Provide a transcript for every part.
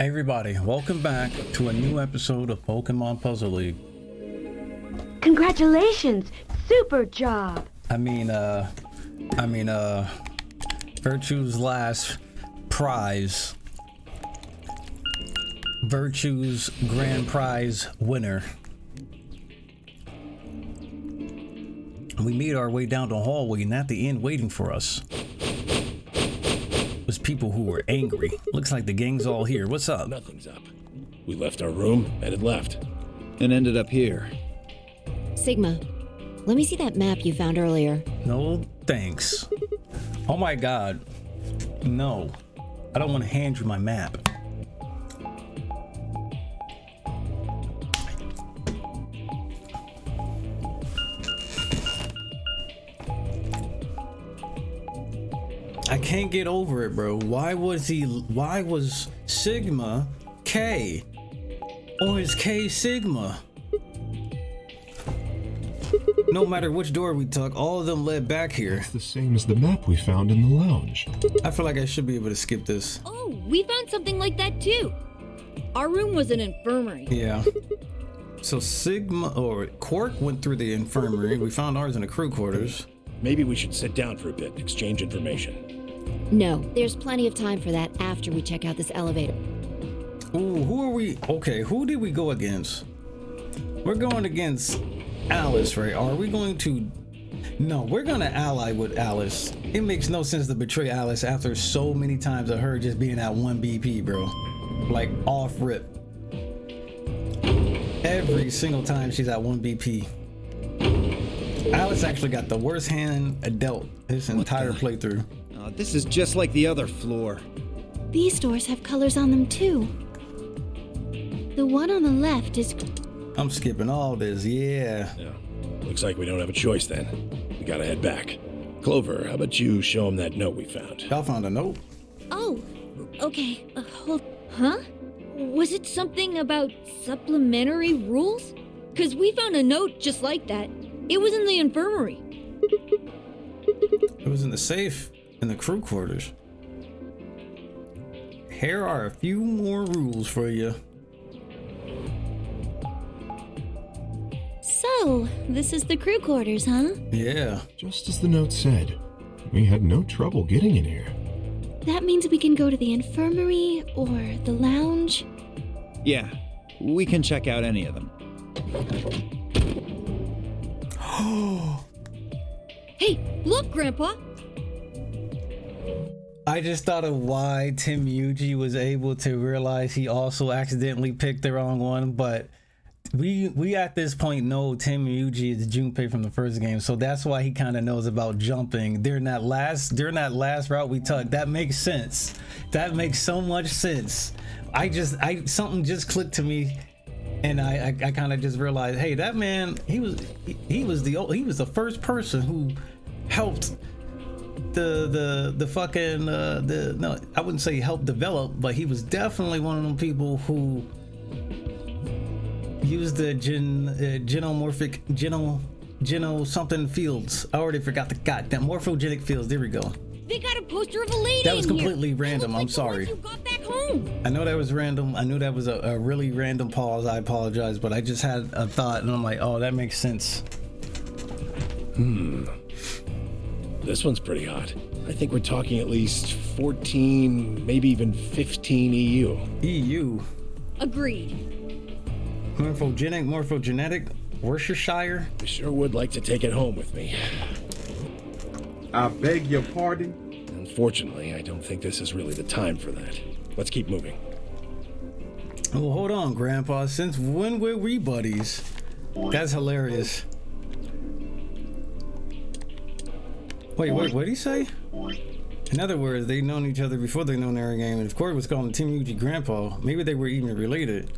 Everybody, welcome back to a new episode of Pokemon Puzzle League. Congratulations! Super job! Virtue's last prize. Virtue's grand prize winner. We made our way down the hallway, and at the end, waiting for us was people who were angry. Looks like the gang's all here. What's up? Nothing's up. We left our room, headed left. And ended up here. Sigma, let me see that map you found earlier. No, thanks. Oh my god. No. I don't want to hand you my map. I can't get over it, bro. Why was Sigma K? Or is K Sigma? No matter which door we took, all of them led back here. It's the same as the map we found in the lounge. I feel like I should be able to skip this. Oh, we found something like that too. Our room was an infirmary. Yeah. So Sigma or Quark went through the infirmary. We found ours in the crew quarters. Maybe we should sit down for a bit, exchange information. No, there's plenty of time for that after we check out this elevator. Ooh, who are we? Okay, who did we go against? We're going against Alice, right? Are we going to... No, we're gonna ally with Alice. It makes no sense to betray Alice after so many times of her just being at 1 BP, bro. Like, off rip. Every single time she's at 1 BP. Alice actually got the worst hand dealt this entire playthrough. This is just like the other floor. These doors have colors on them too. The one on the left is... I'm skipping all this, yeah. Looks like we don't have a choice then. We gotta head back. Clover, how about you show him that note we found? Y'all found a note? Oh, okay. Hold... Huh? Was it something about supplementary rules? Because we found a note just like that. It was in the infirmary. It was in the safe in the crew quarters. Here are a few more rules for you. So, this is the crew quarters, huh? Yeah. Just as the note said, we had no trouble getting in here. That means we can go to the infirmary or the lounge. Yeah, we can check out any of them. Hey, look, Grandpa! I just thought of why Tim Yuji was able to realize he also accidentally picked the wrong one, but we at this point know Tim Yuji is Junpei from the first game, so that's why he kind of knows about jumping during that last route we took. That makes sense. That makes so much sense. Something just clicked to me, and I kind of just realized, hey, that man, he was the first person who helped no, I wouldn't say help develop, but he was definitely one of them people who used the geno something fields. I already forgot the goddamn morphogenic fields. There we go. They got a poster of a lady. That was in completely here. random. Like I'm sorry. You got back home. I know that was random. I knew that was a really random pause. I apologize, but I just had a thought, and I'm like, oh, that makes sense. This one's pretty hot. I think we're talking at least 14, maybe even 15 EU. EU. Agreed. Morphogenetic, Worcestershire. I sure would like to take it home with me. I beg your pardon? Unfortunately, I don't think this is really the time for that. Let's keep moving. Well, hold on, Grandpa. Since when were we buddies? That's hilarious. Wait, what did he say? In other words, they've known each other before they known their game, and if Corey was calling Tim Yuji Grandpa, maybe they were even related.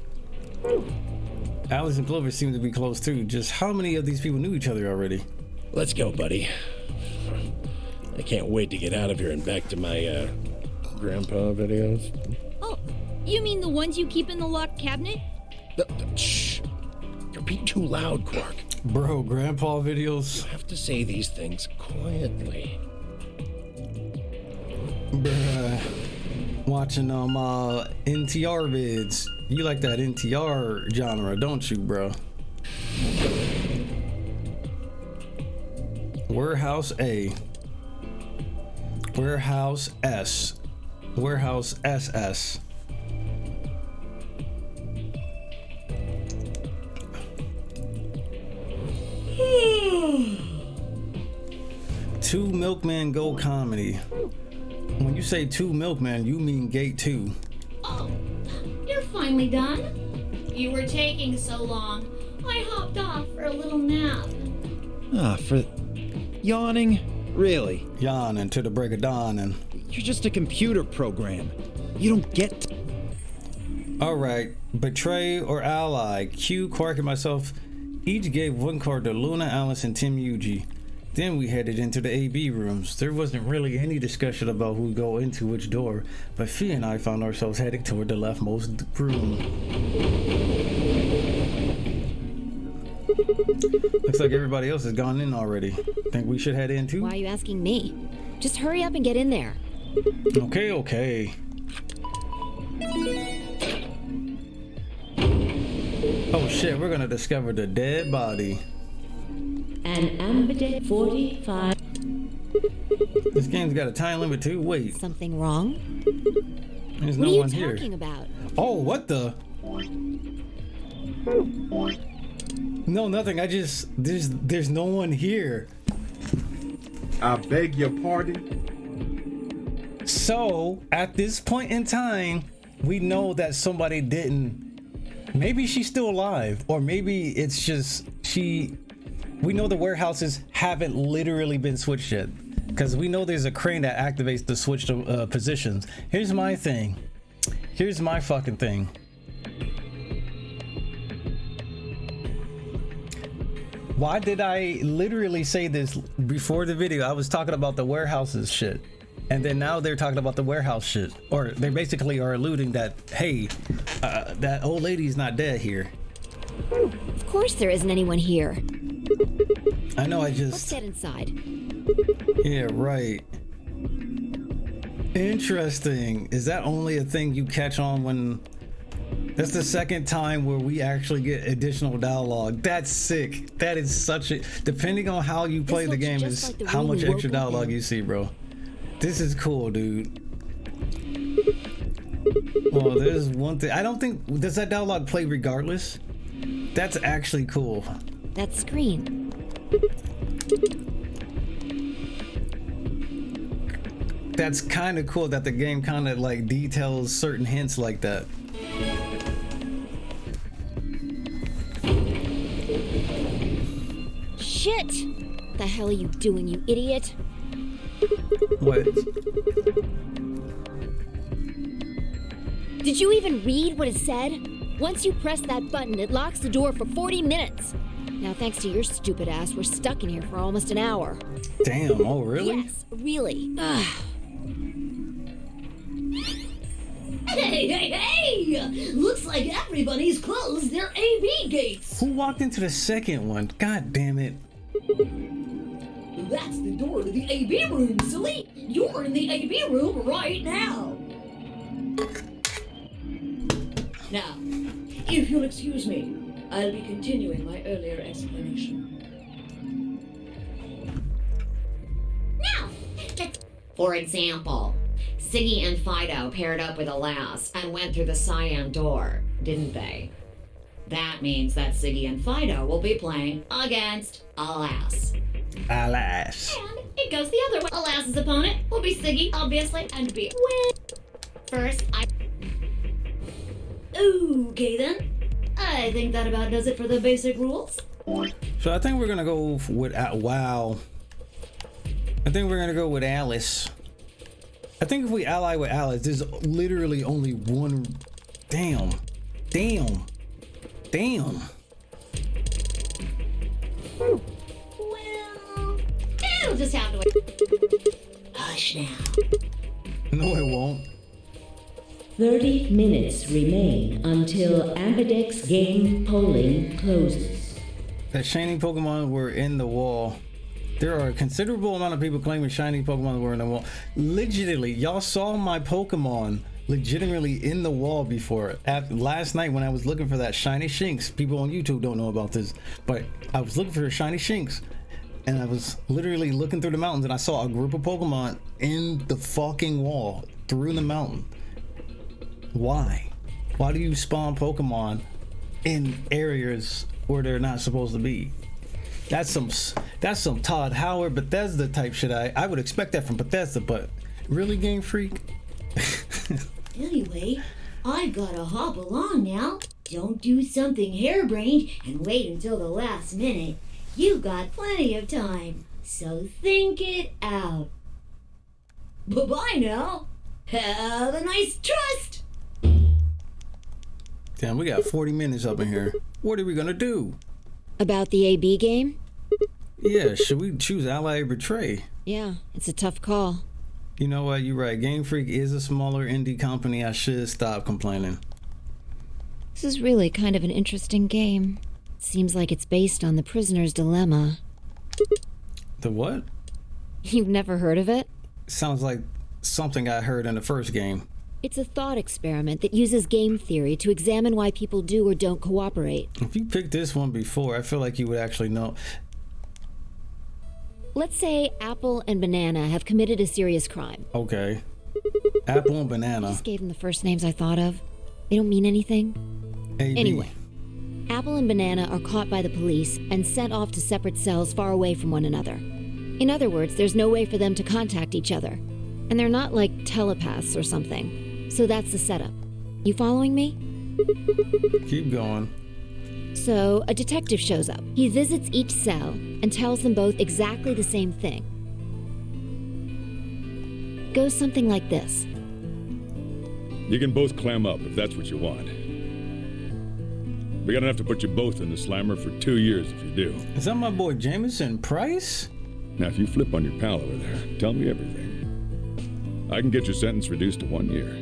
Alice and Clover seem to be close too. Just how many of these people knew each other already? Let's go, buddy. I can't wait to get out of here and back to my, grandpa videos. Oh, you mean the ones you keep in the locked cabinet? Shh. You're being too loud, Quark. Bro, grandpa videos. You have to say these things quietly. Bruh. Watching NTR vids. You like that NTR genre, don't you, bro? Warehouse A. Warehouse S. Warehouse SS. Two Milkman Go comedy. When you say two Milkman, you mean Gate 2. Oh, you're finally done? You were taking so long. I hopped off for a little nap. For yawning? Really? Yawning to the break of dawn and... You're just a computer program. You don't get... Alright, betray or ally. Q, Quark, and myself each gave one card to Luna, Alice, and Tim Yuji. Then we headed into the AB rooms. There wasn't really any discussion about who would go into which door, but Fee and I found ourselves heading toward the leftmost room. Looks like everybody else has gone in already. Think we should head in too? Why are you asking me? Just hurry up and get in there. Okay, okay. Oh shit, we're gonna discover the dead body. An Ambidex 45. This game's got a time limit too. Wait. Something wrong? There's What no are you one here. talking about? Oh, what the? No, nothing. I just there's no one here. I beg your pardon. So at this point in time, we know that somebody didn't. Maybe she's still alive, or maybe it's just she. We know the warehouses haven't literally been switched yet, because we know there's a crane that activates the switch to positions. Here's my thing. Here's my fucking thing. Why did I literally say this before the video? I was talking about the warehouses shit. And then now they're talking about the warehouse shit. Or they basically are alluding that, hey, that old lady's not dead here. Of course there isn't anyone here. I know, I Let's just... get inside. Yeah, right. Interesting. Is that only a thing you catch on when... That's the second time where we actually get additional dialogue. That's sick. That is such a... Depending on how you play the game is like the how room much we woke extra up dialogue in. you see, bro. This is cool, dude. Well, there's one thing. I don't think... Does that dialogue play regardless? That's actually cool. That screen. That's kind of cool that the game kind of like details certain hints like that. Shit! The hell are you doing, you idiot? What? Did you even read what it said? Once you press that button, it locks the door for 40 minutes. Now, thanks to your stupid ass, we're stuck in here for almost an hour. Damn, oh really? Yes, really. Ugh. Hey! Looks like everybody's closed their AB gates. Who walked into the second one? God damn it. That's the door to the AB room, silly. You're in the AB room right now. Now, if you'll excuse me, I'll be continuing my earlier explanation. Now, for example, Siggy and Fido paired up with Alas and went through the cyan door, didn't they? That means that Siggy and Fido will be playing against Alas. Alas. And it goes the other way. Alas's opponent will be Siggy, obviously, and be win. First, Okay then. I think that about does it for the basic rules. So I think we're gonna go with wow. I think we're gonna go with Alice. I think if we ally with Alice, there's literally only one. Damn. well, it'll just have to wait. Hush now. No, it won't. 30 minutes remain until Ambidex game polling closes. That shiny Pokemon were in the wall. There are a considerable amount of people claiming shiny Pokemon were in the wall. Legitimately, y'all saw my Pokemon legitimately in the wall before. Last night when I was looking for that shiny Shinx, people on YouTube don't know about this, but I was looking for a shiny Shinx, and I was literally looking through the mountains, and I saw a group of Pokemon in the fucking wall through the mountain. Why? Why do you spawn Pokemon in areas where they're not supposed to be? That's some Todd Howard Bethesda type shit. I would expect that from Bethesda, but really, Game Freak? Anyway, I've gotta hop along now. Don't do something harebrained and wait until the last minute. You've got plenty of time, so think it out. Bye-bye now. Have a nice trust. Damn, we got 40 minutes up in here. What are we gonna do? About the AB game? Yeah, should we choose Ally or Betray? Yeah, it's a tough call. You know what, you're right. Game Freak is a smaller indie company. I should stop complaining. This is really kind of an interesting game. Seems like it's based on the prisoner's dilemma. The what? You've never heard of it? Sounds like something I heard in the first game. It's a thought experiment that uses game theory to examine why people do or don't cooperate. If you picked this one before, I feel like you would actually know. Let's say Apple and Banana have committed a serious crime. Okay. Apple and Banana. I just gave them the first names I thought of. They don't mean anything. AB. Anyway, Apple and Banana are caught by the police and sent off to separate cells far away from one another. In other words, there's no way for them to contact each other. And they're not like telepaths or something. So that's the setup. You following me? Keep going. So, a detective shows up. He visits each cell and tells them both exactly the same thing. Goes something like this. You can both clam up if that's what you want. We're gonna have to put you both in the slammer for 2 years if you do. Is that my boy Jameson Price? Now, if you flip on your pal over there, tell me everything. I can get your sentence reduced to 1 year.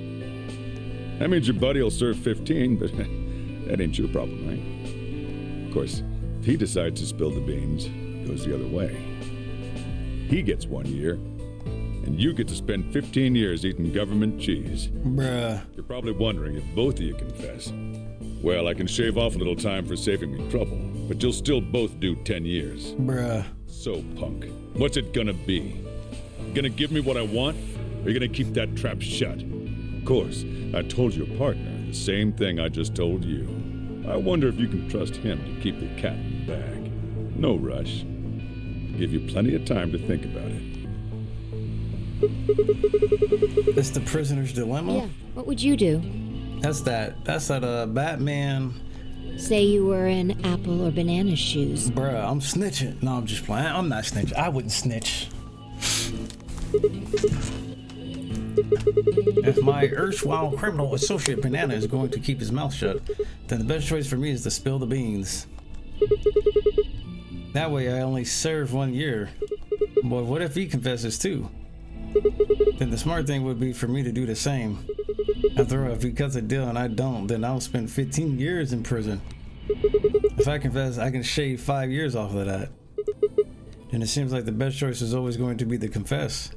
That means your buddy will serve 15, but that ain't your problem, right? Of course, if he decides to spill the beans, it goes the other way. He gets 1 year, and you get to spend 15 years eating government cheese. Bruh. You're probably wondering if both of you confess. Well, I can shave off a little time for saving me trouble, but you'll still both do 10 years. Bruh. So, punk, what's it gonna be? Gonna give me what I want, or you gonna keep that trap shut? Of course, I told your partner the same thing I just told you. I wonder if you can trust him to keep the cat in the bag. No rush. Give you plenty of time to think about it. That's the prisoner's dilemma? Yeah, what would you do? That's that Batman. Say you were in Apple or Banana's shoes. Bruh, I'm snitching. No, I'm just playing. I'm not snitching. I wouldn't snitch. If my erstwhile criminal associate Banana is going to keep his mouth shut, then the best choice for me is to spill the beans. That way I only serve 1 year. But what if he confesses too? Then the smart thing would be for me to do the same. After all, if he cuts a deal and I don't, then I'll spend 15 years in prison. If I confess, I can shave 5 years off of that. And it seems like the best choice is always going to be to confess.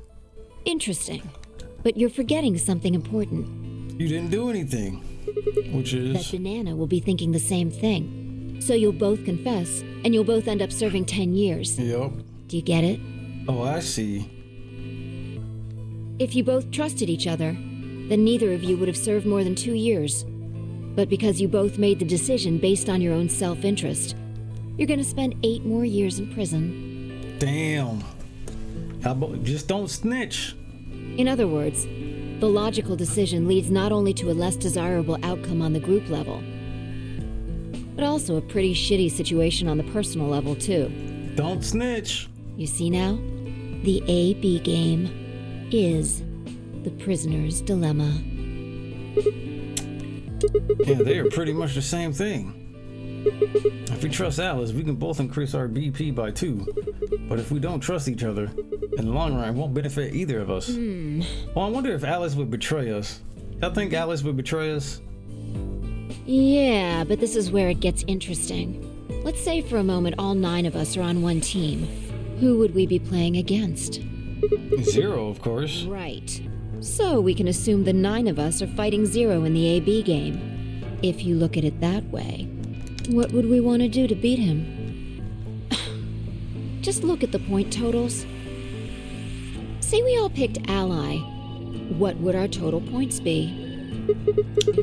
Interesting. But you're forgetting something important. You didn't do anything. Which is? That Banana will be thinking the same thing. So you'll both confess, and you'll both end up serving 10 years. Yep. Do you get it? Oh, I see. If you both trusted each other, then neither of you would have served more than 2 years. But because you both made the decision based on your own self-interest, you're gonna spend 8 more years in prison. Damn. Just don't snitch. In other words, the logical decision leads not only to a less desirable outcome on the group level, but also a pretty shitty situation on the personal level too. Don't snitch. You see now? The AB game is the prisoner's dilemma. Yeah, they are pretty much the same thing. If we trust Alice, we can both increase our BP by 2. But if we don't trust each other, in the long run, it won't benefit either of us. Well, I wonder if Alice would betray us. Y'all think Alice would betray us? Yeah, but this is where it gets interesting. Let's say for a moment all 9 of us are on one team. Who would we be playing against? 0, of course. Right. So we can assume the 9 of us are fighting Zero in the AB game. If you look at it that way, what would we want to do to beat him? Just look at the point totals. Say we all picked Ally. What would our total points be?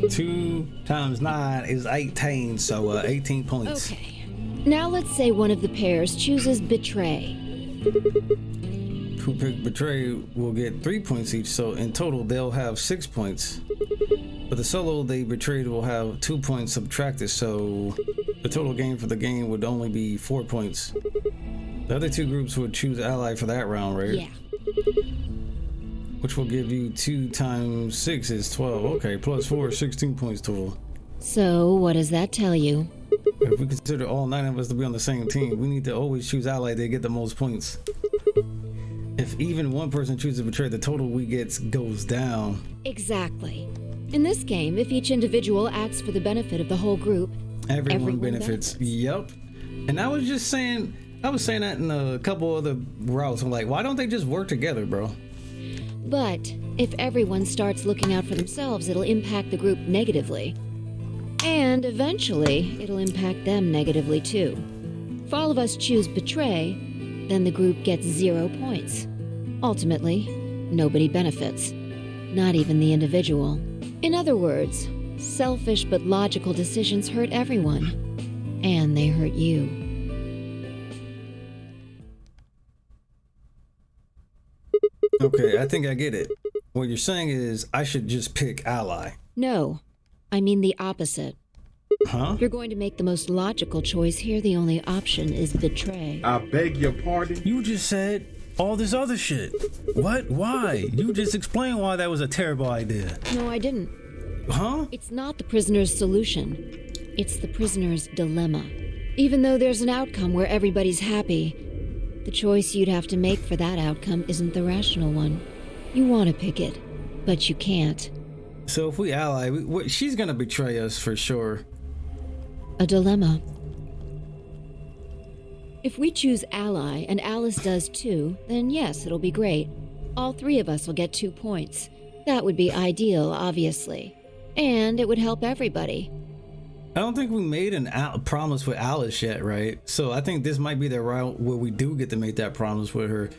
2 times 9 is 18, so 18 points. Okay. Now let's say one of the pairs chooses Betray. Who picked Betray will get 3 points each, so in total they'll have 6 points. But the solo they betrayed will have 2 points subtracted, so the total gain for the game would only be 4 points. The other 2 groups would choose Ally for that round, right? Yeah. Which will give you 2 times 6 is 12. Okay, plus 4 is 16 points total. So what does that tell you? If we consider all 9 of us to be on the same team, we need to always choose Ally to get the most points. If even one person chooses Betray, the total we get goes down. Exactly. In this game, if each individual acts for the benefit of the whole group, everyone benefits. Yep. And I was saying that in a couple other routes. I'm like, why don't they just work together, bro? But if everyone starts looking out for themselves, it'll impact the group negatively. And eventually, it'll impact them negatively too. If all of us choose Betray, then the group gets 0 points. Ultimately, nobody benefits. Not even the individual. In other words, selfish but logical decisions hurt everyone. And they hurt you. Okay, I think I get it. What you're saying is I should just pick Ally. No, I mean the opposite. Huh? You're going to make the most logical choice here. The only option is Betray. I beg your pardon? You just said all this other shit. What? Why? You just explained why that was a terrible idea. No, I didn't. Huh? It's not the prisoner's solution. It's the prisoner's dilemma. Even though there's an outcome where everybody's happy, the choice you'd have to make for that outcome isn't the rational one. You want to pick it, but you can't. So if we ally, she's gonna betray us for sure. A dilemma. If we choose Ally and Alice does too, then yes, it'll be great. All 3 of us will get 2 points. That would be ideal, obviously. And it would help everybody. I don't think we made a promise with Alice yet, right? So I think this might be the route where we do get to make that promise with her.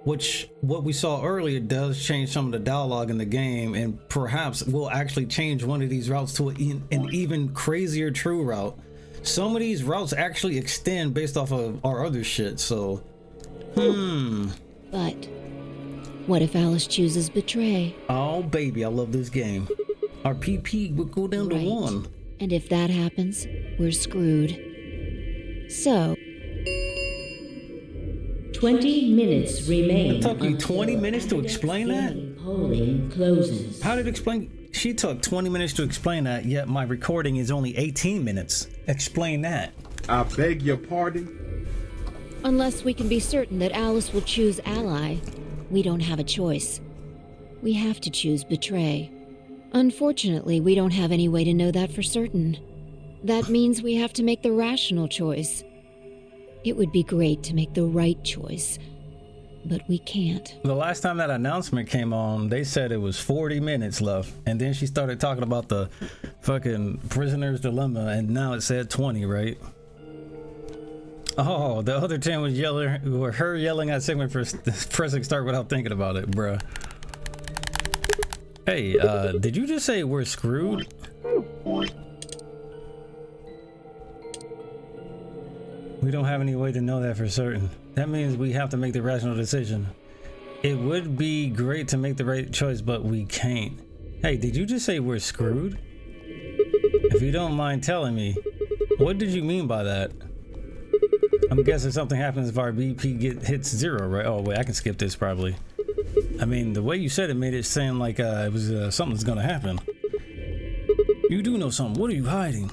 Which, what we saw earlier does change some of the dialogue in the game, and perhaps we'll actually change one of these routes to an even crazier true route. Some of these routes actually extend based off of our other shit, so... But, what if Alice chooses Betray? Oh, baby, I love this game. Our PP would go down to 1. And if that happens, we're screwed. So... 20 minutes remain. It took you 20 minutes to explain that? Polling closes. How did it explain? She took 20 minutes to explain that, yet my recording is only 18 minutes. Explain that. I beg your pardon? Unless we can be certain that Alice will choose Ally, we don't have a choice. We have to choose Betray. Unfortunately, we don't have any way to know that for certain. That means we have to make the rational choice. It would be great to make the right choice, but we can't. The last time that announcement came on, they said it was 40 minutes left, and then she started talking about the fucking prisoner's dilemma, and now it said 20, right? Oh, the other 10 was her yelling at Sigmund for pressing start without thinking about it, bruh. Hey, did you just say we're screwed? We don't have any way to know that for certain. That means we have to make the rational decision. It would be great to make the right choice, but we can't. Hey, did you just say we're screwed? If you don't mind telling me, what did you mean by that? I'm guessing something happens if our BP hits 0, right? Oh, wait, I can skip this probably. I mean, the way you said it made it sound like it was something's gonna happen. You do know something. What are you hiding?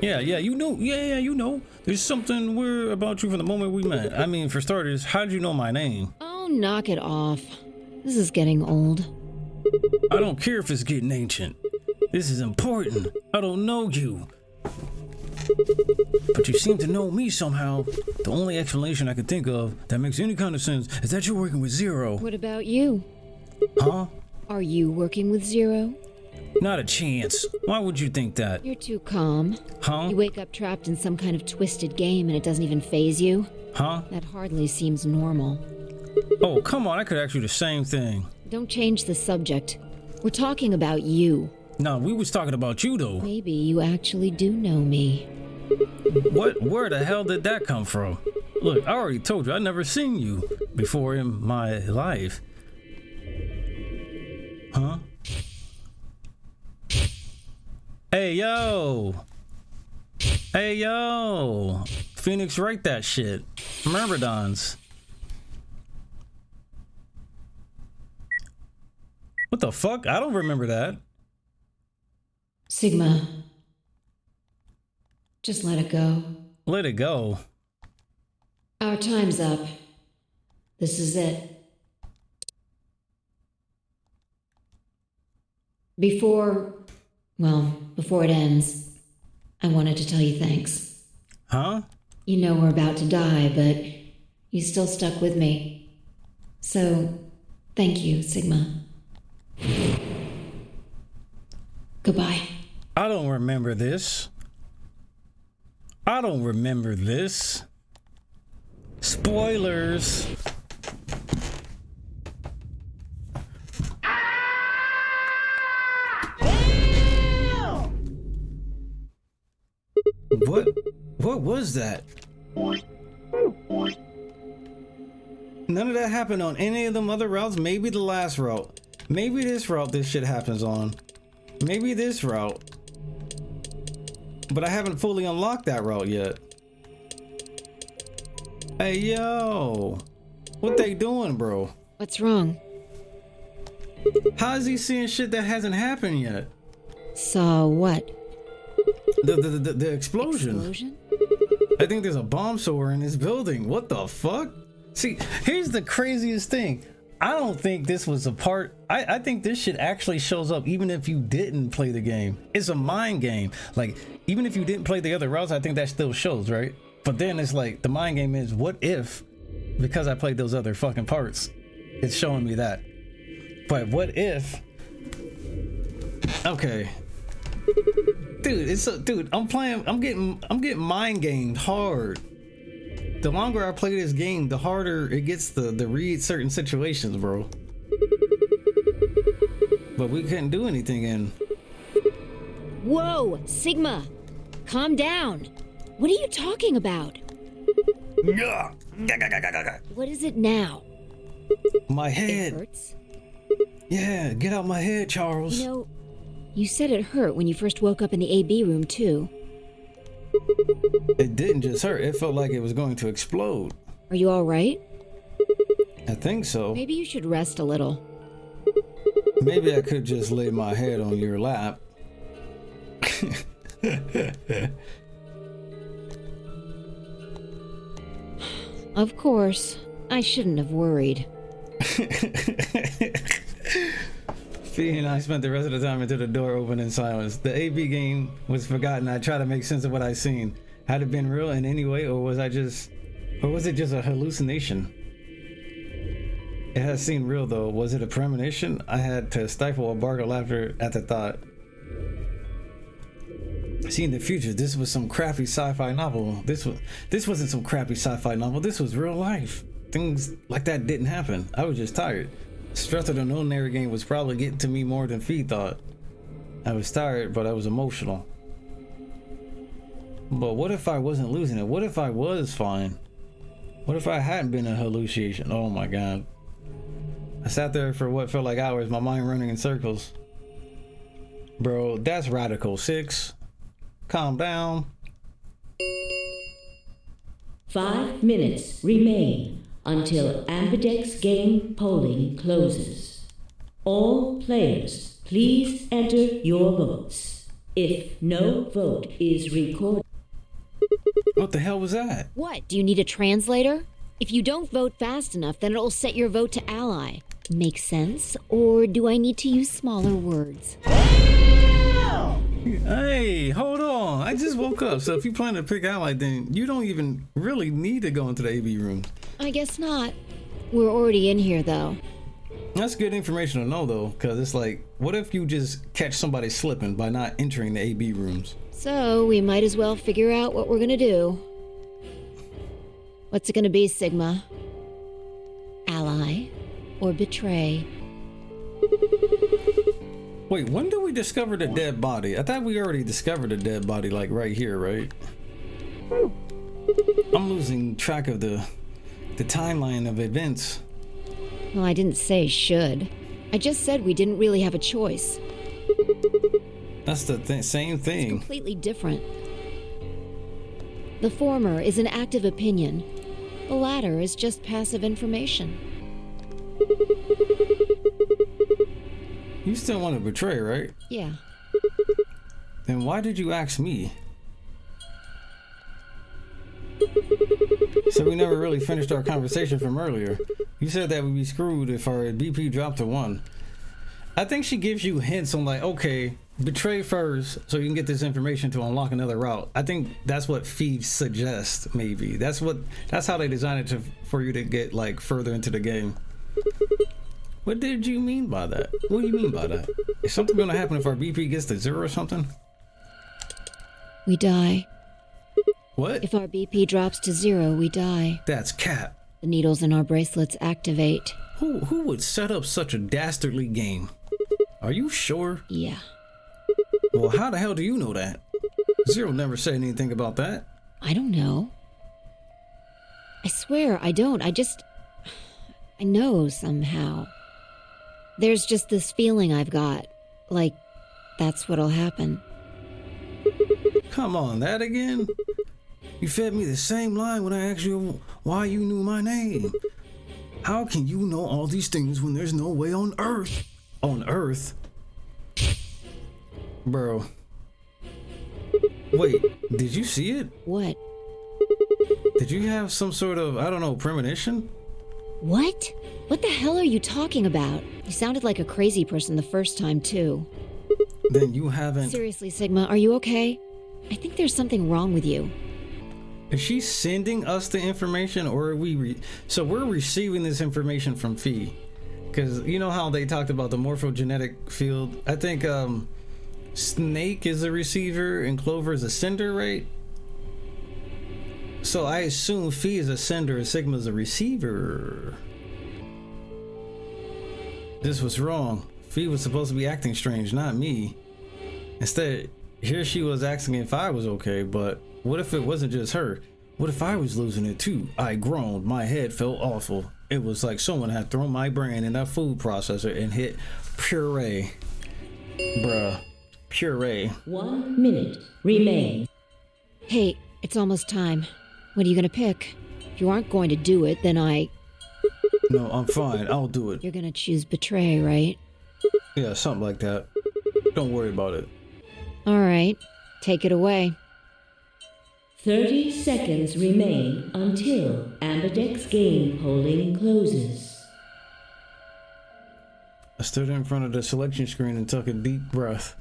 Yeah, you know. Yeah, you know. There's something weird about you from the moment we met. I mean, for starters, how did you know my name? Oh, knock it off. This is getting old. I don't care if it's getting ancient. This is important. I don't know you. But you seem to know me somehow. The only explanation I can think of that makes any kind of sense is that you're working with Zero. What about you? Huh? Are you working with Zero? Not a chance. Why would you think that? You're too calm. Huh? You wake up trapped in some kind of twisted game and it doesn't even faze you? Huh? That hardly seems normal. Oh, come on, I could ask you the same thing. Don't change the subject. We're talking about you. No, we was talking about you, though. Maybe you actually do know me. What? Where the hell did that come from? Look, I already told you, I never seen you before in my life. Huh? Hey, yo! Hey, yo! Phoenix, write that shit. Myrmidons. What the fuck? I don't remember that. Sigma. Just let it go. Let it go. Our time's up. This is it. Before it ends, I wanted to tell you thanks. Huh? You know we're about to die, but you still stuck with me. So, thank you, Sigma. Goodbye. I don't remember this. I don't remember this. Spoilers. What was that? None of that happened on any of them other routes. Maybe the last route. Maybe this route this shit happens on. Maybe this route. But I haven't fully unlocked that route yet. Hey, yo. What they doing, bro? What's wrong? How is he seeing shit that hasn't happened yet? Saw what? The explosion. Explosion? I think there's a bomb sower in this building. What the fuck? See, here's the craziest thing. I don't think this was a part. I think this shit actually shows up even if you didn't play the game. It's a mind game. Like, even if you didn't play the other routes, I think that still shows, right? But then it's like, the mind game is, what if, because I played those other fucking parts, it's showing me that. But what if, okay. Dude, I'm getting mind gamed hard. The longer I play this game, the harder it gets to read certain situations, bro. But we couldn't do anything in. Whoa, Sigma! Calm down. What are you talking about? What is it now? My head. It hurts? Yeah, get out my head, Charles. You know, you said it hurt when you first woke up in the AB room, too. It didn't just hurt. It felt like it was going to explode. Are you all right? I think so. Maybe you should rest a little. Maybe I could just lay my head on your lap. Of course. I shouldn't have worried. Fee and I spent the rest of the time until the door opened in silence. The AB game was forgotten. I tried to make sense of what I seen. Had it been real in any way, or was it just a hallucination? It has seemed real though. Was it a premonition? I had to stifle a bark of laughter at the thought. See, in the future, this was some crappy sci-fi novel. This wasn't some crappy sci-fi novel. This was real life. Things like that didn't happen. I was just tired. Stress of the no-narrative game was probably getting to me more than Fee thought. I was tired, but I was emotional. But what if I wasn't losing it? What if I was fine? What if I hadn't been a hallucination? Oh my god. I sat there for what felt like hours, my mind running in circles. Bro, that's radical. 6. Calm down. 5 minutes remain until Ambidex game polling closes. All players, please enter your votes. If no vote is recorded... What the hell was that? What? Do you need a translator? If you don't vote fast enough, then it'll set your vote to ally. Make sense? Or do I need to use smaller words? Hey, hold on. I just woke up, so if you plan to pick ally, then you don't even really need to go into the AB room. I guess not. We're already in here, though. That's good information to know, though, because it's like, what if you just catch somebody slipping by not entering the AB rooms? So we might as well figure out what we're gonna do. What's it gonna be, Sigma? Ally or betray? Wait, when did we discover the dead body? I thought we already discovered the dead body, like right here, right? I'm losing track of the timeline of events. Well, I didn't say should. I just said we didn't really have a choice. That's the same thing. It's completely different. The former is an active opinion. The latter is just passive information. You still want to betray, right? Yeah. Then why did you ask me? So we never really finished our conversation from earlier. You said that we'd be screwed if our BP dropped to 1. I think she gives you hints on like, okay, betray first so you can get this information to unlock another route. I think that's what Fee suggests, maybe. That's how they designed it for you to get like further into the game. What did you mean by that? What do you mean by that? Is something gonna happen if our BP gets to 0 or something? We die. What? If our BP drops to 0, we die. That's cap. The needles in our bracelets activate. Who would set up such a dastardly game? Are you sure? Yeah. Well, how the hell do you know that? Zero never said anything about that. I don't know. I swear I don't. I know somehow. There's just this feeling I've got. Like, that's what'll happen. Come on, that again? You fed me the same line when I asked you why you knew my name. How can you know all these things when there's no way on Earth? On Earth? Bro. Wait, did you see it? What? Did you have some sort of, I don't know, premonition? What? What the hell are you talking about? You sounded like a crazy person the first time, too. Then you haven't... Seriously, Sigma, are you okay? I think there's something wrong with you. Is she sending us the information, or are we... So we're receiving this information from Fee. Because you know how they talked about the morphogenetic field? I think Snake is a receiver and Clover is a sender, right? So I assume Fee is a sender and Sigma is a receiver. This was wrong. Fee was supposed to be acting strange, not me. Instead, here she was asking if I was okay, but what if it wasn't just her? What if I was losing it too? I groaned. My head felt awful. It was like someone had thrown my brain in a food processor and hit puree. Bruh. Puree. 1 minute remains. Hey, it's almost time. What are you gonna pick? If you aren't going to do it, then No, I'm fine. I'll do it. You're gonna choose betray, right? Yeah, something like that. Don't worry about it. Alright. Take it away. 30 seconds remain until Ambidex game polling closes. I stood in front of the selection screen and took a deep breath.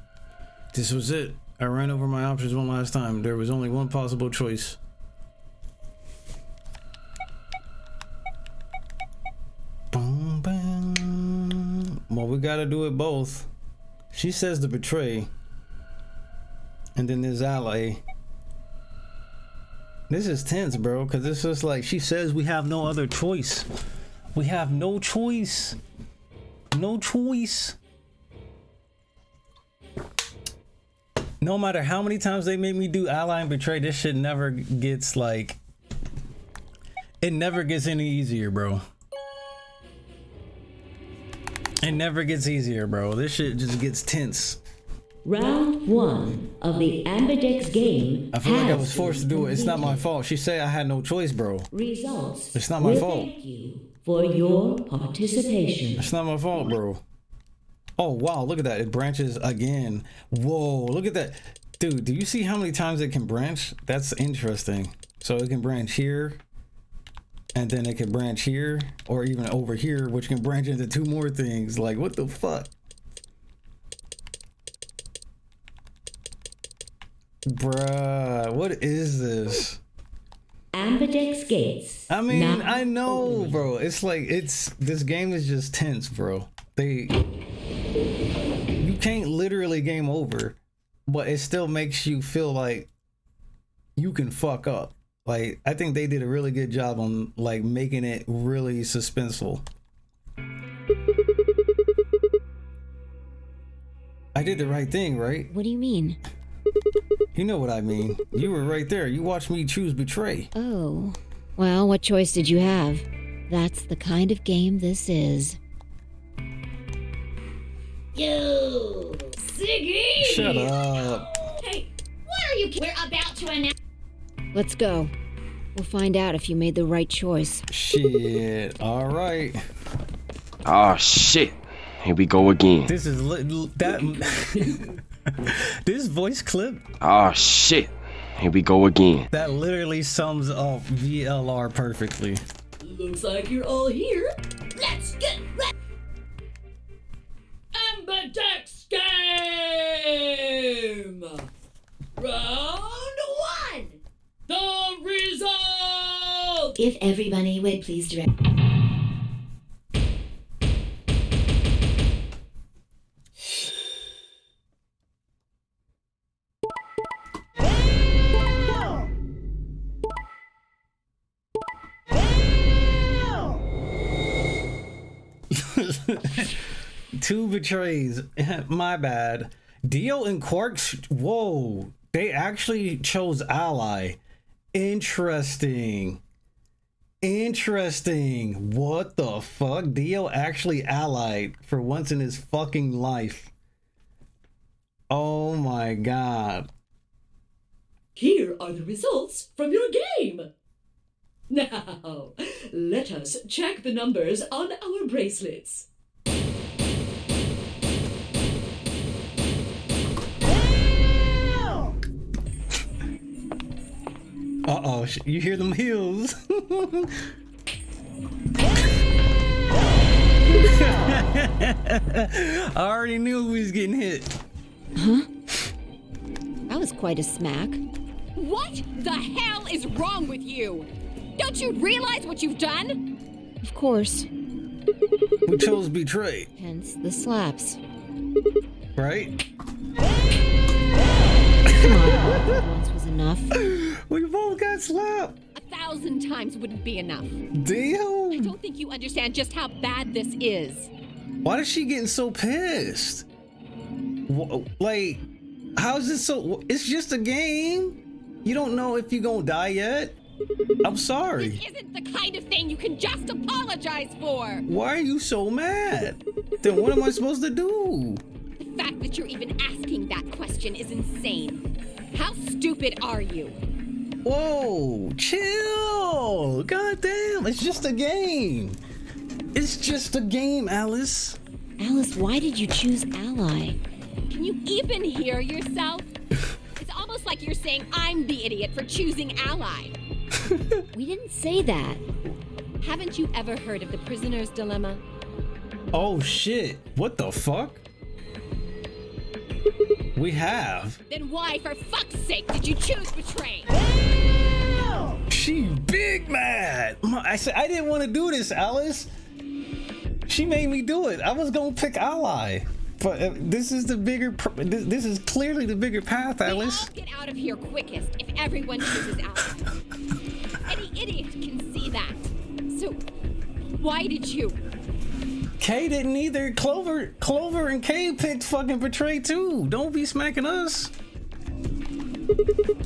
This was it. I ran over my options one last time. There was only one possible choice. Boom, bam. Well, we gotta do it both. She says to betray. And then there's ally. This is tense, bro, because it's just like she says we have no other choice. We have no choice. No choice. No matter how many times they make me do ally and betray, this shit never gets like... It never gets any easier, bro. It never gets easier, bro. This shit just gets tense. Round 1 of the Ambidex game. I feel like I was forced to do it. It's not my fault. She said I had no choice, bro. Results. It's not my fault. Thank you for your participation. It's not my fault, bro. Oh, wow. Look at that. It branches again. Whoa. Look at that. Dude, do you see how many times it can branch? That's interesting. So it can branch here. And then it can branch here. Or even over here, which can branch into 2 more things. Like, what the fuck? Bruh, what is this? Ambidex gates. I mean, now I know, open. bro. It's like this game is just tense, bro. You can't literally game over, but it still makes you feel like you can fuck up. Like, I think they did a really good job on like making it really suspenseful. I did the right thing, right? What do you mean? You know what I mean. You were right there. You watched me choose betray. Oh. Well, what choice did you have? That's the kind of game this is. Yo, Siggy! Shut up. Hey, what are you? We're about to announce. Let's go. We'll find out if you made the right choice. Shit. All right. Oh shit. Here we go again. This is that. This voice clip. Oh shit. Here we go again. That literally sums up VLR perfectly. Looks like you're all here. Let's get Ambidex game. Round 1. The result. If everybody would please direct. Two betrays. My bad. Dio and Quark's. Whoa. They actually chose ally. Interesting. Interesting. What the fuck? Dio actually allied for once in his fucking life. Oh my god. Here are the results from your game. Now, let us check the numbers on our bracelets. Uh-oh, you hear them heels. I already knew he was getting hit. Huh? That was quite a smack. What the hell is wrong with you? Don't you realize what you've done? Of course. We chose betray. Hence the slaps. Right? Come on, once was enough. We both got slapped. 1,000 times wouldn't be enough. Damn. I don't think you understand just how bad this is. Why is she getting so pissed? Like, how's this so? It's just a game. You don't know if you're gonna die yet. I'm sorry. This isn't the kind of thing you can just apologize for. Why are you so mad? Then what am I supposed to do? The fact that you're even asking that question is insane. How stupid are you? Whoa, chill. God damn, it's just a game. It's just a game, Alice. Alice, why did you choose ally? Can you even hear yourself? It's almost like you're saying I'm the idiot for choosing ally. We didn't say that. Haven't you ever heard of the prisoner's dilemma? Oh shit, what the fuck? We have. Then why, for fuck's sake, did you choose betray? She big mad. I said I didn't want to do this, Alice. She made me do it. I was gonna pick ally, but this is the bigger. This is clearly the bigger path, Alice. Get out of here quickest if everyone chooses ally. Any idiot can see that. So, why did you? Kay didn't either. Clover and Kay picked fucking betray too. Don't be smacking us.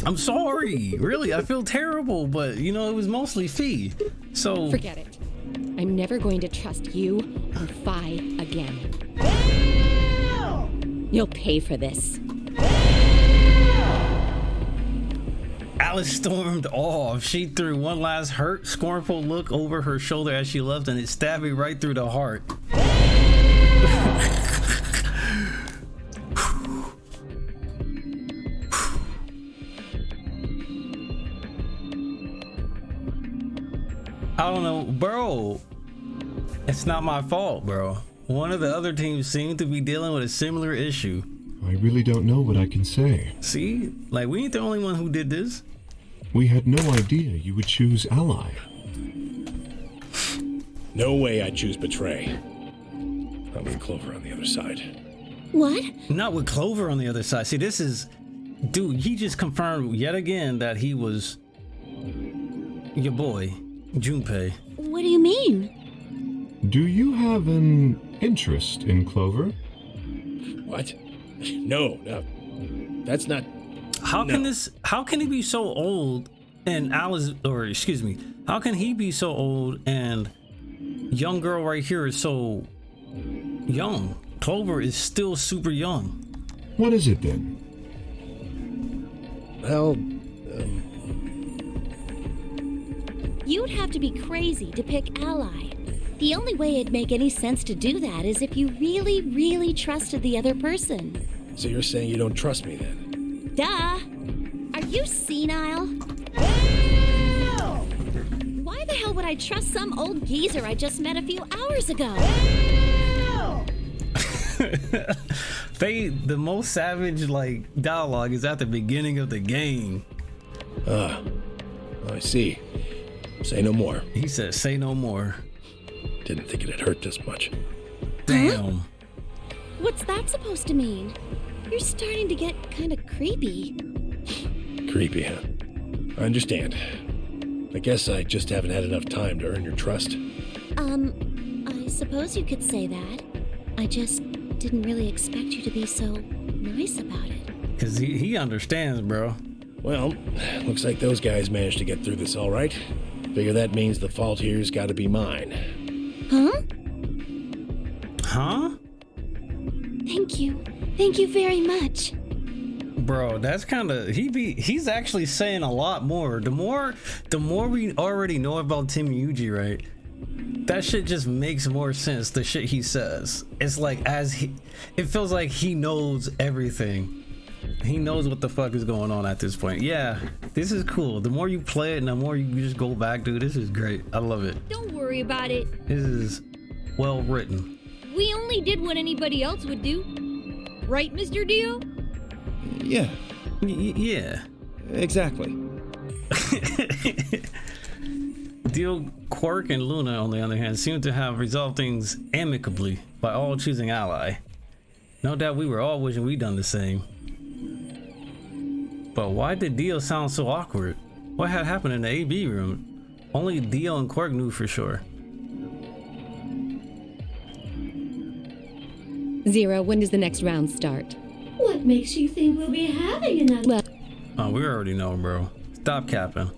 I'm sorry. Really, I feel terrible, but you know, it was mostly Fee. So forget it. I'm never going to trust you or Phi again. You'll pay for this. Alice stormed off. She threw one last hurt, scornful look over her shoulder as she left, and it stabbed me right through the heart. I don't know, bro. It's not my fault, bro. One of the other teams seemed to be dealing with a similar issue. I really don't know what I can say. See? Like, we ain't the only one who did this. We had no idea you would choose ally. No way I'd choose betray. Not with Clover on the other side. What? Not with Clover on the other side. See, this is... Dude, he just confirmed yet again that he was... your boy, Junpei. What do you mean? Do you have an interest in Clover? What? No. That's not... How can he be so old and Alice, or excuse me, how can he be so old and young girl right here is so young? Clover is still super young. What is it then? Well, You'd have to be crazy to pick ally. The only way it'd make any sense to do that is if you really, really trusted the other person. So you're saying you don't trust me then? Duh! Are you senile? Why the hell would I trust some old geezer I just met a few hours ago? The most savage dialogue is at the beginning of the game. I see. Say no more. He said, "Say no more." Didn't think it'd hurt this much. Damn. Huh? What's that supposed to mean? You're starting to get kind of creepy. Creepy, huh? I understand. I guess I just haven't had enough time to earn your trust. I suppose you could say that. I just didn't really expect you to be so nice about it. Cause he understands, bro. Well, looks like those guys managed to get through this all right. Figure that means the fault here's got to be mine. Huh? Huh? Thank you. Thank you very much. Bro, that's kind of he's actually saying a lot more. The more we already know about Tim Yuji, right? That shit just makes more sense. The shit he says, it's like it feels like he knows everything. He knows what the fuck is going on at this point. Yeah, this is cool. The more you play it and the more you just go back, dude, this is great. I love it. Don't worry about it. This is well written. We only did what anybody else would do. Right, Mr. Dio? Yeah. Yeah. Exactly. Dio, Quark, and Luna, on the other hand, seem to have resolved things amicably by all choosing ally. No doubt we were all wishing we'd done the same. But why did Dio sound so awkward? What had happened in the AB room? Only Dio and Quark knew for sure. Zero, when does the next round start? What makes you think we'll be having another? Oh, we already know, bro. Stop capping.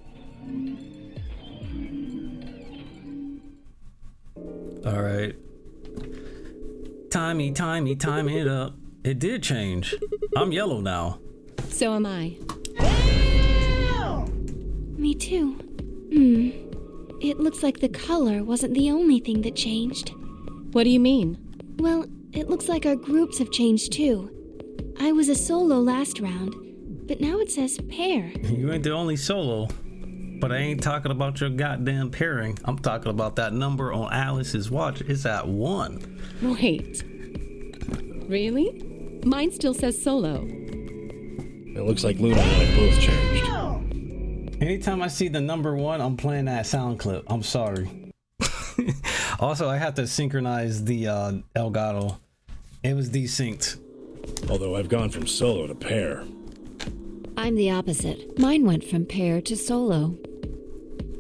Alright. Time it up. It did change. I'm yellow now. So am I. Me too. It looks like the color wasn't the only thing that changed. What do you mean? Well, it looks like our groups have changed too. I was a solo last round, but now it says pair. You ain't the only solo. But I ain't talking about your goddamn pairing. I'm talking about that number on Alice's watch. It's at 1. Wait. Really? Mine still says solo. It looks like Luna and I both changed. Anytime I see the number 1, I'm playing that sound clip. I'm sorry. Also, I have to synchronize the Elgato. It was desynced. Although I've gone from solo to pair. I'm the opposite. Mine went from pair to solo.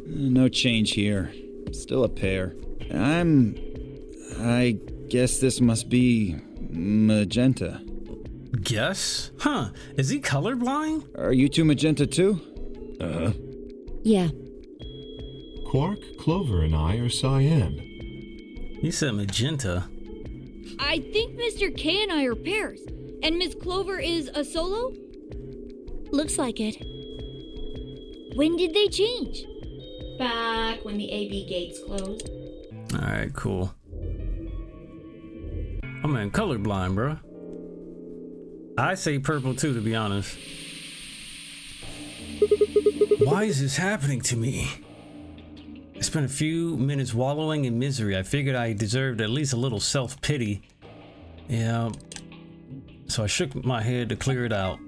No change here. Still a pair. I guess this must be magenta. Guess? Huh. Is he colorblind? Are you two magenta too? Uh-huh. Yeah. Quark, Clover, and I are cyan. He said magenta. I think Mr. K and I are pairs. And Miss Clover is a solo? Looks like it. When did they change? Back when the AB gates closed. Alright, cool. I'm in colorblind, bro. I say purple too, to be honest. Why is this happening to me? I spent a few minutes wallowing in misery. I figured I deserved at least a little self-pity. Yeah. So I shook my head to clear it out.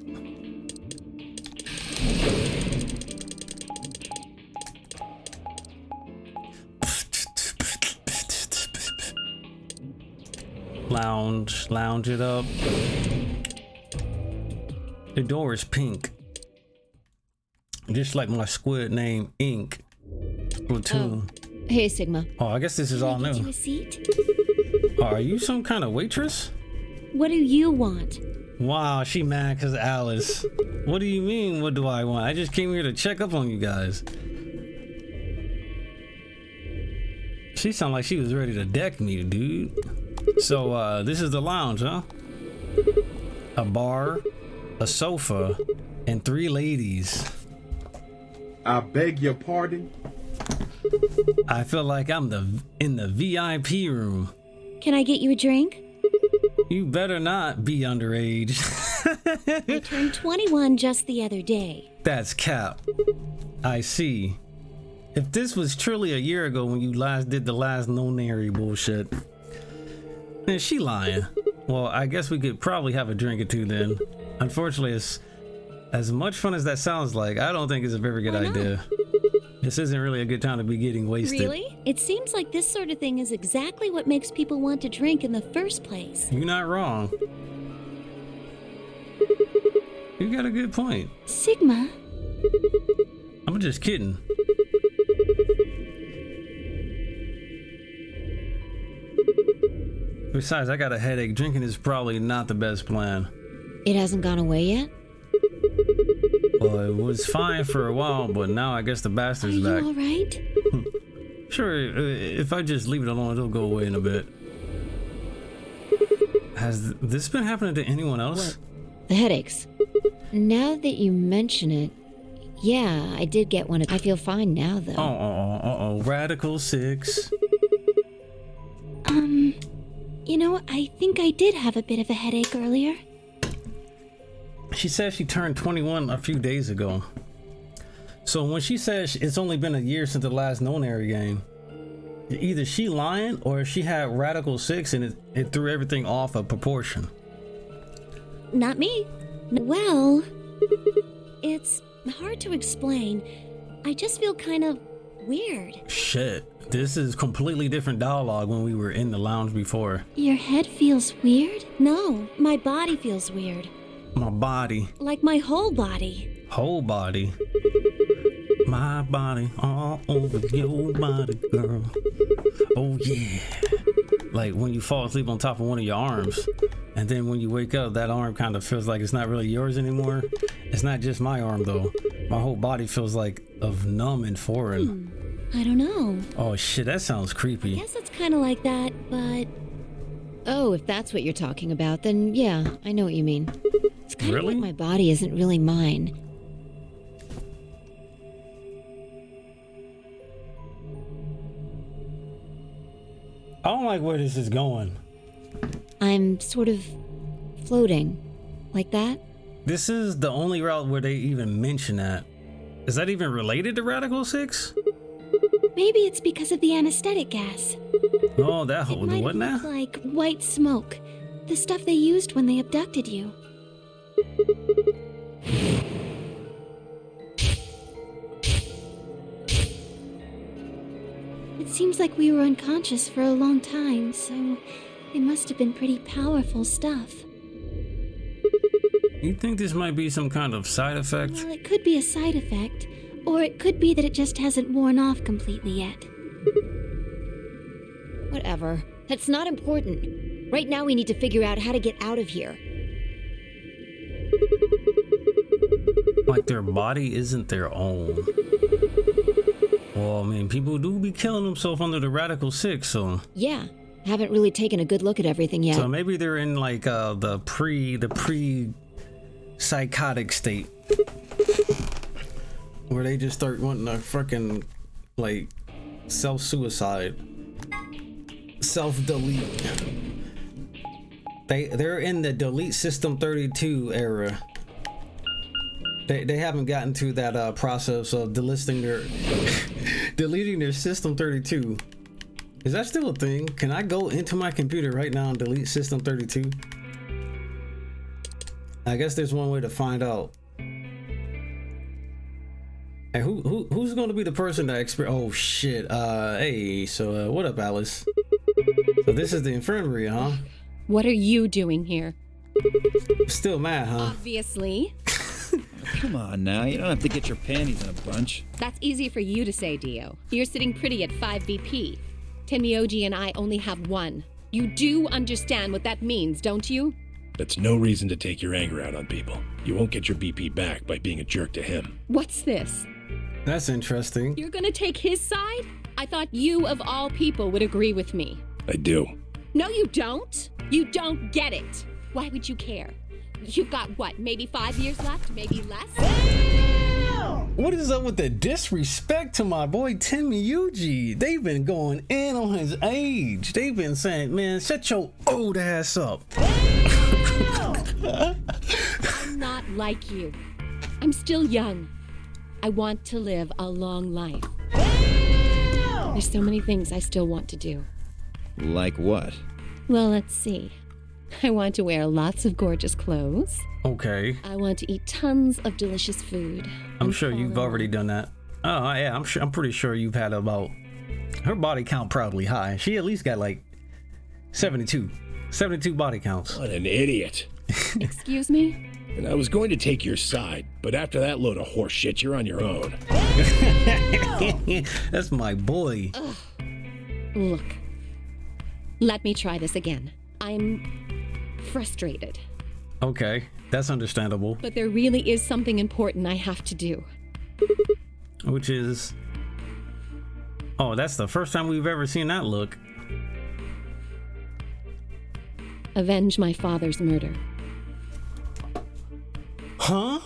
Lounge it up. The door is pink. Just like my squid name, Ink. Platoon. Hey, Sigma. Oh, I guess this is all Get you new. a seat? Are you some kind of waitress? What do you want? Wow, she mad because Alice. What do you mean, what do I want? I just came here to check up on you guys. She sounded like she was ready to deck me, dude. So, this is the lounge, huh? A bar, a sofa, and 3 ladies. I beg your pardon? I feel like I'm in the VIP room. Can I get you a drink? You better not be underage. I turned 21 just the other day. That's cap. I see. If this was truly a year ago when you last did the last no-nary bullshit, then she lying. Well, I guess we could probably have a drink or two then. Unfortunately, it's as much fun as that sounds like, I don't think it's a very good idea. This isn't really a good time to be getting wasted. Really? It seems like this sort of thing is exactly what makes people want to drink in the first place. You're not wrong. You got a good point. Sigma. I'm just kidding. Besides, I got a headache. Drinking is probably not the best plan. It hasn't gone away yet? Well, it was fine for a while, but now I guess the bastard's back. All right? Sure, if I just leave it alone, it'll go away in a bit. Has this been happening to anyone else? What? The headaches. Now that you mention it, yeah, I did get one. I feel fine now, though. Oh, Radical 6. You know, I think I did have a bit of a headache earlier. She said she turned 21 a few days ago. So when she says it's only been a year since the last no-nary game, either she lying or she had Radical 6 and it threw everything off of proportion. Not me. Well, it's hard to explain. I just feel kind of weird. Shit, this is completely different dialogue when we were in the lounge before. Your head feels weird? No, my body feels weird. My body. Like my whole body. Whole body. My body all over your body, girl. Oh yeah. Like when you fall asleep on top of one of your arms, and then when you wake up, that arm kind of feels like it's not really yours anymore. It's not just my arm though. My whole body feels like of numb and foreign. I don't know. Oh shit, that sounds creepy. I guess it's kind of like that, but... Oh, if that's what you're talking about, then yeah, I know what you mean. It's kind of like my body isn't really mine. I don't like where this is going. I'm sort of floating. Like that? This is the only route where they even mention that. Is that even related to Radical 6? Maybe it's because of the anesthetic gas. Oh, that whole what now? Like white smoke. The stuff they used when they abducted you. It seems like we were unconscious for a long time, so it must have been pretty powerful stuff. You think this might be some kind of side effect? Well, it could be a side effect, or it could be that it just hasn't worn off completely yet. Whatever. That's not important. Right now we need to figure out how to get out of here. Like their body isn't their own. Well, I mean, people do be killing themselves under the Radical 6, so... Yeah. Haven't really taken a good look at everything yet. So maybe they're in like the pre-psychotic state. Where they just start wanting to freaking like self-suicide. Self-delete. They're in the delete system 32 era. They haven't gotten to that process of deleting their system 32. Is that still a thing? Can I go into my computer right now and delete system 32? I guess there's one way to find out. Hey, who's going to be the person that oh shit. Hey, so what up, Alice? So this is the infirmary, huh? What are you doing here? Still mad, huh? Obviously. Come on now, you don't have to get your panties in a bunch. That's easy for you to say, Dio. You're sitting pretty at 5 BP. Tenmyoji and I only have 1. You do understand what that means, don't you? That's no reason to take your anger out on people. You won't get your BP back by being a jerk to him. What's this? That's interesting. You're gonna take his side? I thought you, of all people, would agree with me. I do. No, you don't. You don't get it. Why would you care? You've got, what, maybe 5 years left? Maybe less? What is up with the disrespect to my boy Tenmyoji? They've been going in on his age. They've been saying, man, shut your old ass up. I'm not like you. I'm still young. I want to live a long life. There's so many things I still want to do. Like what? Well, let's see. I want to wear lots of gorgeous clothes. Okay. I want to eat tons of delicious food. I'm sure you've already done that. Oh, yeah, I'm pretty sure you've had about... Her body count probably high. She at least got like 72 body counts. What an idiot. Excuse me? And I was going to take your side, but after that load of horse shit, you're on your own. That's my boy. Ugh. Look. Let me try this again. I'm frustrated. Okay, that's understandable. But there really is something important I have to do. Which is... Oh, that's the first time we've ever seen that look. Avenge my father's murder. Huh?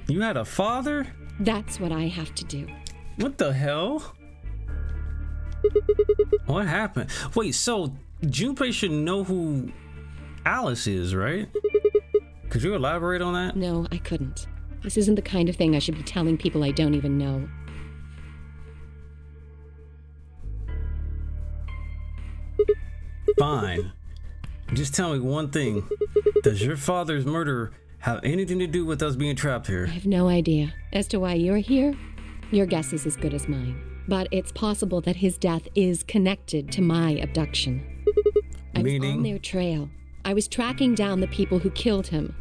You had a father? That's what I have to do. What the hell? What happened? Wait, so Junpei should know who Alice is, right? Could you elaborate on that? No, I couldn't. This isn't the kind of thing I should be telling people I don't even know. Fine. Just tell me one thing. Does your father's murder have anything to do with us being trapped here? I have no idea. As to why you're here, your guess is as good as mine. But it's possible that his death is connected to my abduction. I was on their trail. I was tracking down the people who killed him.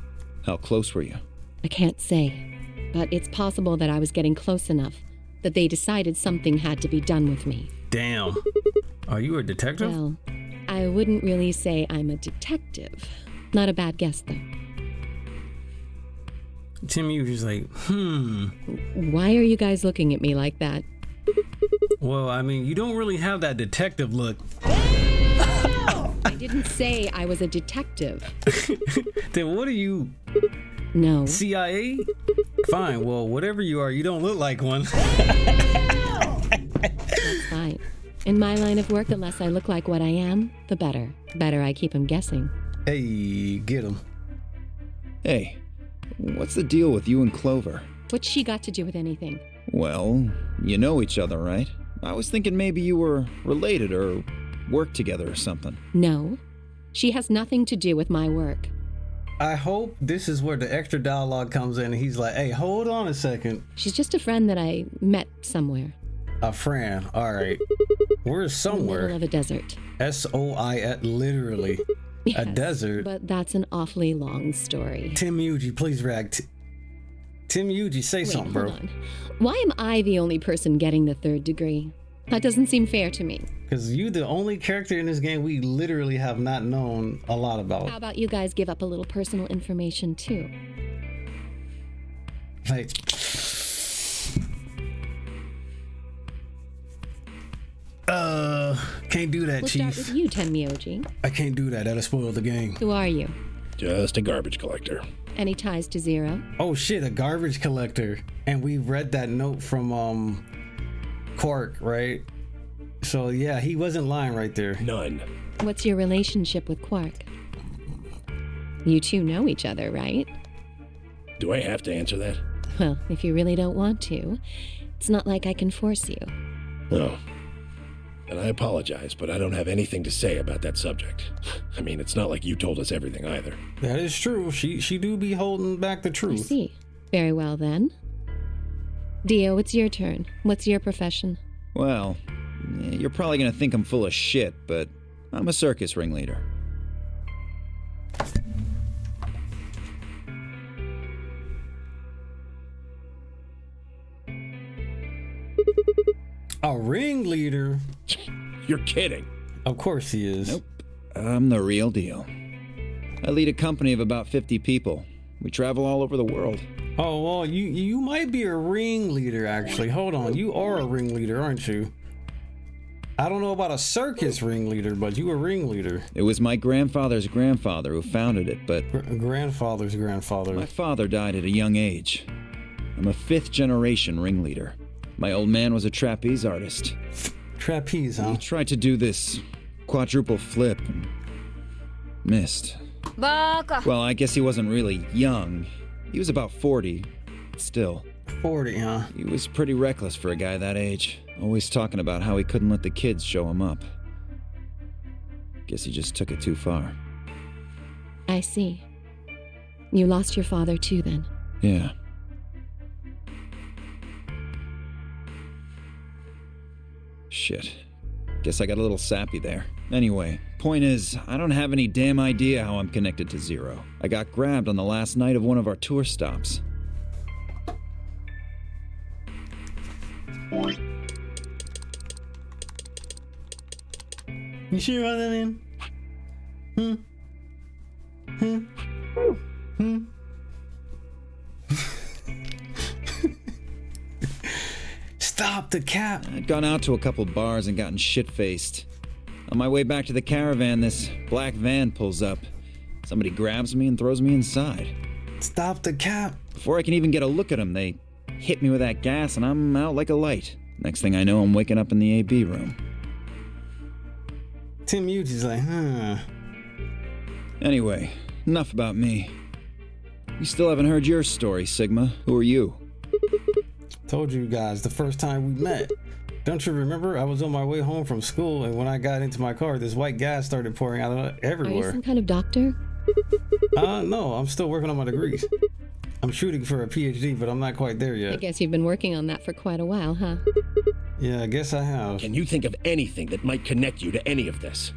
How close were you? I can't say. But it's possible that I was getting close enough that they decided something had to be done with me. Damn. Are you a detective? Well, I wouldn't really say I'm a detective. Not a bad guess, though. Tenmyoji's like, Why are you guys looking at me like that? Well, I mean, you don't really have that detective look. I didn't say I was a detective. Then what are you? No. CIA? Fine, well, whatever you are, you don't look like one. That's fine. In my line of work, the less I look like what I am, the better. Better I keep him guessing. Hey, get him. Hey, what's the deal with you and Clover? What's she got to do with anything? Well, you know each other, right? I was thinking maybe you were related or worked together or something. No. She has nothing to do with my work. I hope this is where the extra dialogue comes in and he's like, hey, hold on a second. She's just a friend that I met somewhere. A friend, all right. Where's somewhere? In the middle of a desert. S-O-I, literally. Yes, a desert. But that's an awfully long story. Tenmyoji, please rag. Tenmyoji, say something, bro. Hold on. Why am I the only person getting the 3rd degree? That doesn't seem fair to me. Because you're the only character in this game we literally have not known a lot about. How about you guys give up a little personal information too? Like, can't do that, we'll Chief. Start with you, Tenmyoji. I can't do that. That'll spoil the game. Who are you? Just a garbage collector. Any ties to Zero? Oh shit, a garbage collector. And we read that note from Quark, right? So yeah, he wasn't lying right there. None. What's your relationship with Quark? You two know each other, right? Do I have to answer that? Well, if you really don't want to, it's not like I can force you. No. And I apologize, but I don't have anything to say about that subject. I mean, it's not like you told us everything either. That is true. She do be holding back the truth. I see. Very well then. Dio, it's your turn. What's your profession? Well, You're probably gonna think I'm full of shit, but I'm a circus ringleader. A ringleader? You're kidding. Of course he is. Nope. I'm the real deal. I lead a company of about 50 people. We travel all over the world. Oh, well, you might be a ringleader, actually. Hold on. You are a ringleader, aren't you? I don't know about a circus ringleader, but you a ringleader. It was my grandfather's grandfather who founded it, but... Grandfather's grandfather. My father died at a young age. I'm a 5th-generation ringleader. My old man was a trapeze artist. Trapeze, huh? He tried to do this quadruple flip and missed. Baka. Well, I guess he wasn't really young. He was about 40. Still. 40, huh? He was pretty reckless for a guy that age. Always talking about how he couldn't let the kids show him up. Guess he just took it too far. I see. You lost your father too, then? Yeah. Shit. Guess I got a little sappy there. Anyway, point is, I don't have any damn idea how I'm connected to Zero. I got grabbed on the last night of one of our tour stops. You sure about that, man? Stop the cap. I'd gone out to a couple bars and gotten shit-faced. On my way back to the caravan, this black van pulls up. Somebody grabs me and throws me inside. Stop the cap. Before I can even get a look at them, they hit me with that gas and I'm out like a light. Next thing I know, I'm waking up in the AB room. Tim Yuji's like, Anyway, enough about me. You still haven't heard your story, Sigma. Who are you? Told you guys the first time we met. Don't you remember? I was on my way home from school, and when I got into my car, this white gas started pouring out everywhere. Are you some kind of doctor? No, I'm still working on my degrees. I'm shooting for a PhD, but I'm not quite there yet. I guess you've been working on that for quite a while, huh? Yeah, I guess I have. Can you think of anything that might connect you to any of this?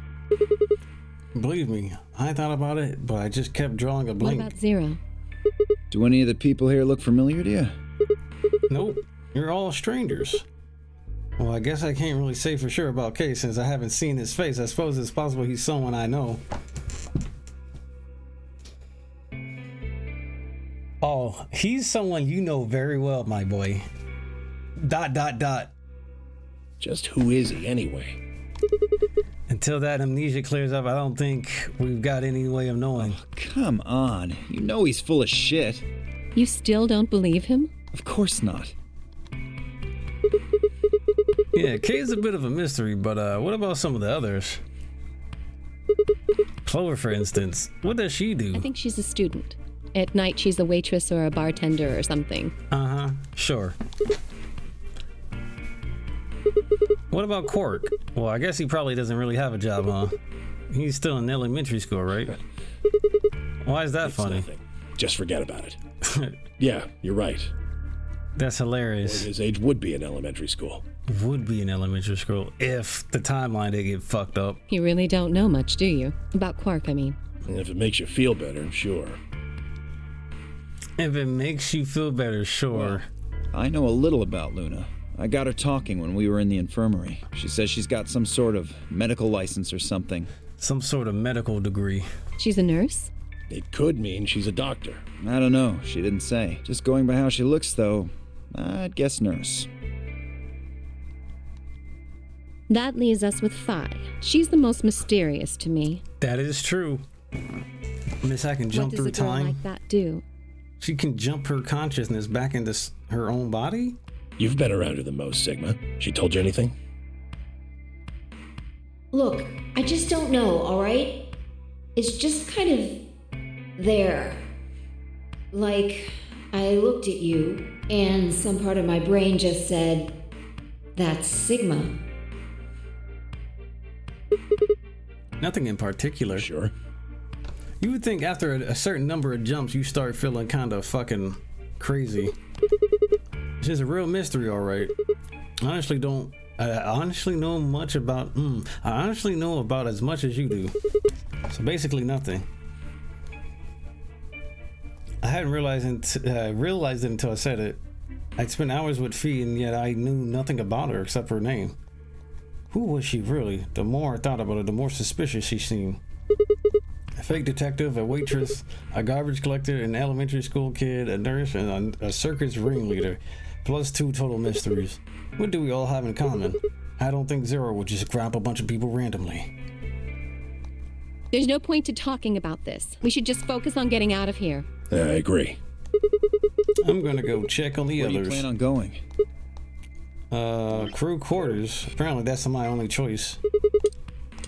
Believe me, I thought about it, but I just kept drawing a blank. What about Zero? Do any of the people here look familiar to you? Nope, you're all strangers. Well, I guess I can't really say for sure about Kay since I haven't seen his face. I suppose it's possible he's someone I know. Oh, he's someone you know very well, my boy. ... Just who is he anyway? Until that amnesia clears up, I don't think we've got any way of knowing. Oh, come on. You know he's full of shit. You still don't believe him? Of course not. Yeah, Kay's a bit of a mystery, but what about some of the others? Clover, for instance. What does she do? I think she's a student. At night, she's a waitress or a bartender or something. Uh-huh, sure. What about Quark? Well, I guess he probably doesn't really have a job, huh? He's still in elementary school, right? Why is that funny? Nothing. Just forget about it. Yeah, you're right. That's hilarious. His age would be in elementary school. Would be in elementary school if the timeline did get fucked up. You really don't know much, do you? About Quark, I mean. And if it makes you feel better, sure. If it makes you feel better, sure. Well, I know a little about Luna. I got her talking when we were in the infirmary. She says she's got some sort of medical license or something. Some sort of medical degree. She's a nurse? It could mean she's a doctor. I don't know. She didn't say. Just going by how she looks, though, I'd guess nurse. That leaves us with Phi. She's the most mysterious to me. That is true. Miss, I can jump through time. What does a girl like that do? She can jump her consciousness back into her own body? You've been around her the most, Sigma. She told you anything? Look, I just don't know, alright? It's just kind of there. Like, I looked at you, and some part of my brain just said, that's Sigma. Nothing in particular. Sure. You would think after a certain number of jumps, you start feeling kind of fucking crazy. It's just a real mystery, alright. I honestly don't I honestly know much about. I honestly know about as much as you do. So basically nothing. I hadn't realized it until I said it. I'd spent hours with Fee, and yet I knew nothing about her except her name. Who was she really? The more I thought about it, the more suspicious she seemed. A fake detective, a waitress, a garbage collector, an elementary school kid, a nurse, and a circus ringleader. Plus 2 total mysteries. What do we all have in common? I don't think Zero would just grab a bunch of people randomly. There's no point to talking about this. We should just focus on getting out of here. I agree. I'm gonna go check on the others. Where do you plan on going? Crew quarters. Apparently that's my only choice.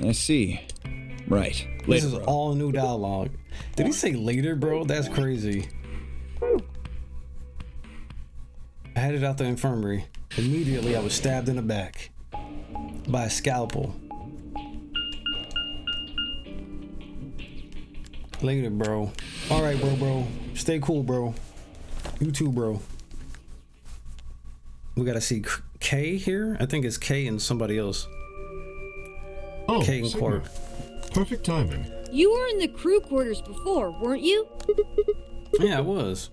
I see. Right. Later, This is bro. all new dialogue. Did he say later, bro? That's crazy. I headed out the infirmary. Immediately, I was stabbed in the back by a scalpel. Later, bro. All right, bro. Stay cool, bro. You too, bro. We gotta see K here. I think it's K and somebody else. Oh, K and Quark. Perfect timing. You were in the crew quarters before, weren't you? Yeah, I was.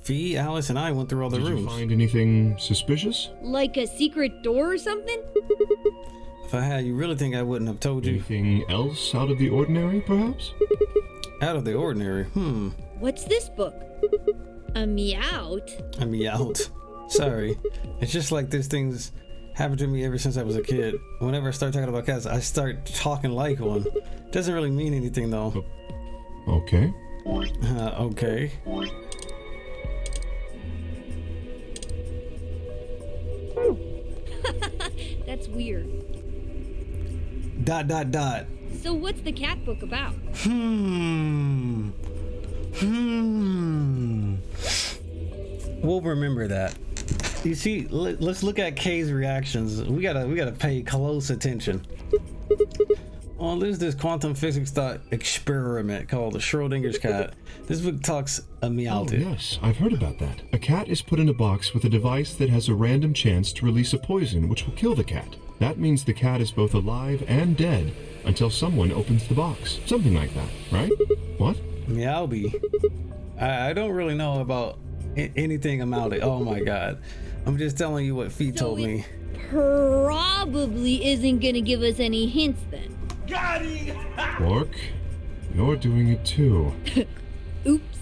Fee, Alice, and I went through all the Did rooms. you find anything suspicious? Like a secret door or something? If I had, you really think I wouldn't have told you? Anything else out of the ordinary, perhaps? Out of the ordinary. What's this book? A meowt? I mean, out. Sorry. It's just like this thing's happened to me ever since I was a kid. Whenever I start talking about cats, I start talking like one. Doesn't really mean anything though. Okay. Okay. That's weird. ... So what's the cat book about? We'll remember that. You see, let's look at Kay's reactions. We gotta pay close attention. Well, there's this quantum physics thought experiment called the Schrodinger's cat. This book talks a meowt. Oh, yes, I've heard about that. A cat is put in a box with a device that has a random chance to release a poison which will kill the cat. That means the cat is both alive and dead until someone opens the box. Something like that, right? What? Meowby. I don't really know about anything about it. Oh my god. I'm just telling you what Fee told me. Probably isn't gonna give us any hints then. Got him! Quark, you're doing it too. Oops.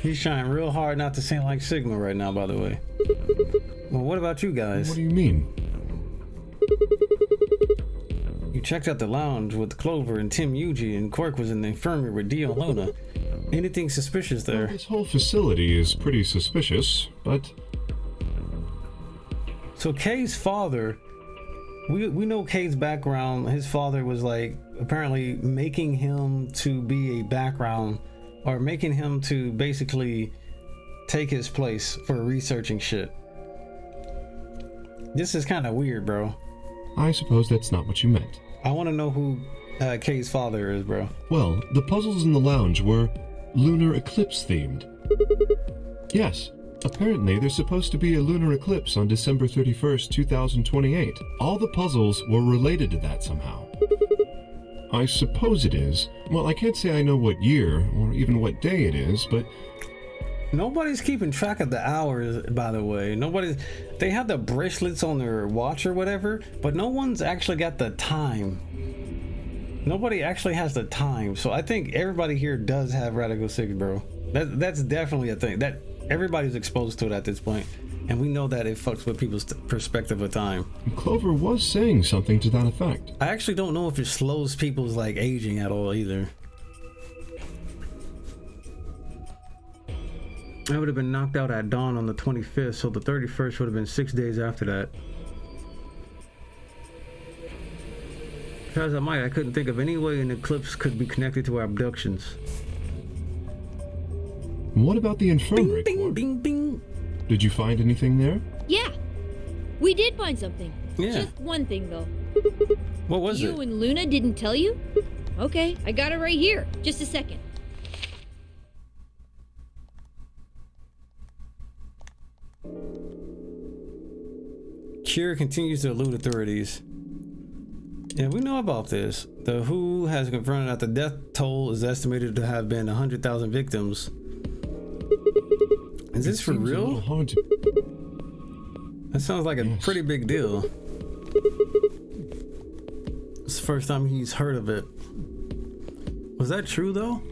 He's trying real hard not to seem like Sigma right now, by the way. Well, what about you guys? What do you mean? You checked out the lounge with Clover and Tim Yuji, and Quark was in the infirmary with Dio and Luna. Anything suspicious there? Well, this whole facility is pretty suspicious, but... So Kay's father, we know Kay's background. His father was like apparently making him to be a background, or making him to basically take his place for researching shit. This is kind of weird, bro. I suppose that's not what you meant. I want to know who Kay's father is, bro. Well, the puzzles in the lounge were lunar eclipse themed. Yes, apparently there's supposed to be a lunar eclipse on December 31st, 2028. All the puzzles were related to that somehow. I suppose it is. Well, I can't say I know what year or even what day it is, but... Nobody's keeping track of the hours, by the way. They have the bracelets on their watch or whatever, but no one's actually got the time. Nobody actually has the time. So I think everybody here does have Radical 6, bro. That's definitely a thing. That everybody's exposed to it at this point. And we know that it fucks with people's perspective of time. Clover was saying something to that effect. I actually don't know if it slows people's like aging at all either. I would have been knocked out at dawn on the 25th, so the 31st would have been 6 days after that. Try as I might, I couldn't think of any way an eclipse could be connected to our abductions. What about the infirmary? Bing, bing, bing, bing. Did you find anything there? Yeah, we did find something. Yeah. Just one thing though. What was it? You and Luna didn't tell you? Okay, I got it right here. Just a second. Bashir continues to elude authorities. Yeah, we know about this. The WHO has confirmed that the death toll is estimated to have been 100,000 victims. Is this for real? That sounds like a pretty big deal. It's the first time he's heard of it. Was that true though?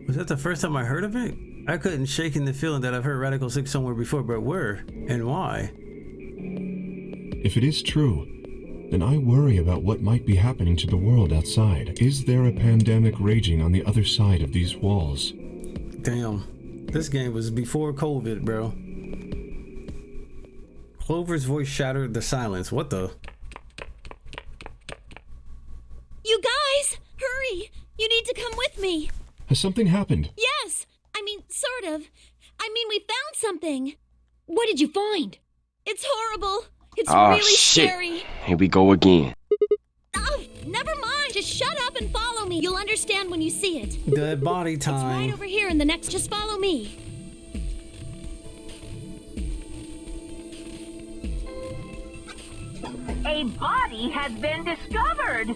Was that the first time I heard of it? I couldn't shake in the feeling that I've heard Radical 6 somewhere before, but where and why? If it is true, then I worry about what might be happening to the world outside. Is there a pandemic raging on the other side of these walls? Damn, this game was before COVID, bro. Clover's voice shattered the silence. What the? You guys, hurry! You need to come with me. Has something happened? Yes! I mean, sort of. I mean, we found something. What did you find? It's horrible. It's really shit. scary. Here we go again. Oh, never mind. Just shut up and follow me. You'll understand when you see it. Dead body time. It's right over here in the next. Just follow me. A body has been discovered.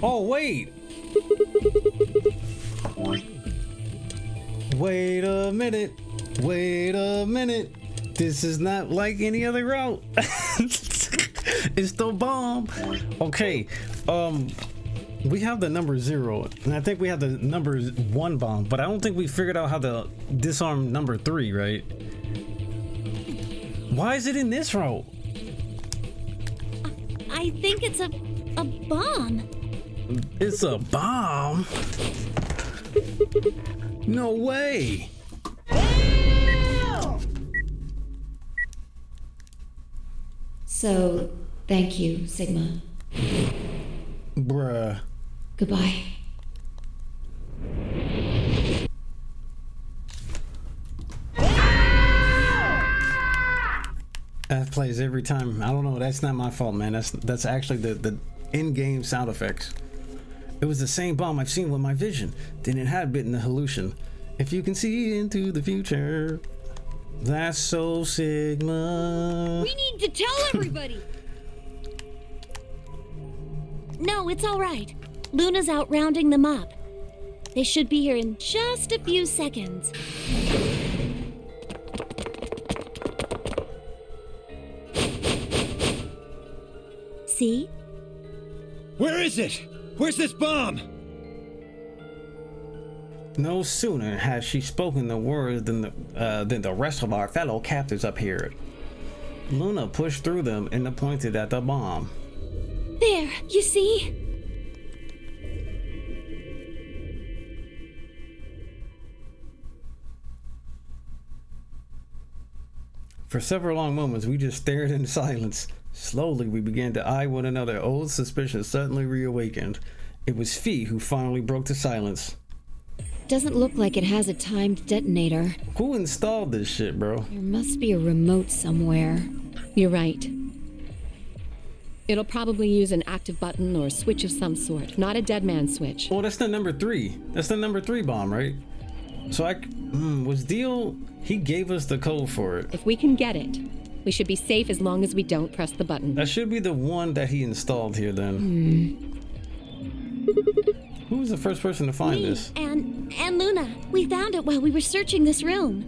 Oh, wait. Wait a minute. Wait a minute. This is not like any other route. It's the bomb. Okay. We have the number 0, and I think we have the number 1 bomb, but I don't think we figured out how to disarm number 3, right? Why is it in this route? I think it's a bomb. It's a bomb? No way. So, thank you, Sigma. Bruh. Goodbye. That plays every time. I don't know. That's not my fault, man. That's actually the in-game sound effects. It was the same bomb I've seen with my vision. Then it had been the hallucination. If you can see into the future, that's so Sigma. We need to tell everybody. No, it's all right. Luna's out rounding them up. They should be here in just a few seconds. See? Where is it? Where's this bomb? No sooner had she spoken the word than the rest of our fellow captives appeared. Luna pushed through them and pointed at the bomb. There, you see? For several long moments, we just stared in silence. Slowly, we began to eye one another. Old suspicion suddenly reawakened. It was Fee who finally broke the silence. Doesn't look like it has a timed detonator. Who installed this shit, bro? There must be a remote somewhere. You're right. It'll probably use an active button or a switch of some sort, not a dead man switch. Oh, that's the number 3. That's the number 3 bomb, right? So was Deal, he gave us the code for it. If we can get it, we should be safe as long as we don't press the button. That should be the one that he installed here then. Who was the first person to find this? And Luna. We found it while we were searching this room.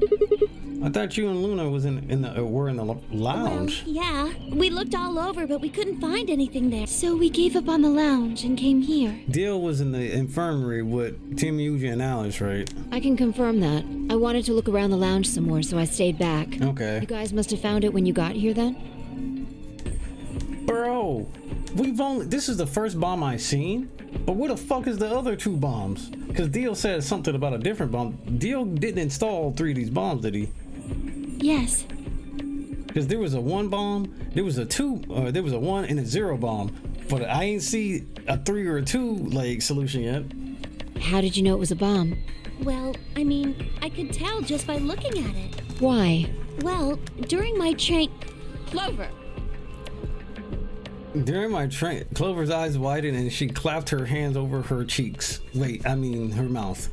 I thought you and Luna were in the lounge. Well, yeah, we looked all over, but we couldn't find anything there. So we gave up on the lounge and came here. Deal was in the infirmary with Tim, Yuji, and Alice, right? I can confirm that. I wanted to look around the lounge some more, so I stayed back. Okay. You guys must have found it when you got here then? Bro, this is the first bomb I've seen, but where the fuck is the other 2 bombs? Because Deal said something about a different bomb. Deal didn't install 3 of these bombs, did he? Yes. Because there was a 1 bomb, there was a 2, there was a 1 and a 0 bomb, but I ain't see a 3 or a 2 like solution yet. How did you know it was a bomb? Well, I mean, I could tell just by looking at it. Why? Well, during my Clover. During my train, Clover's eyes widened and she clapped her hands over her cheeks. Wait, I mean her mouth.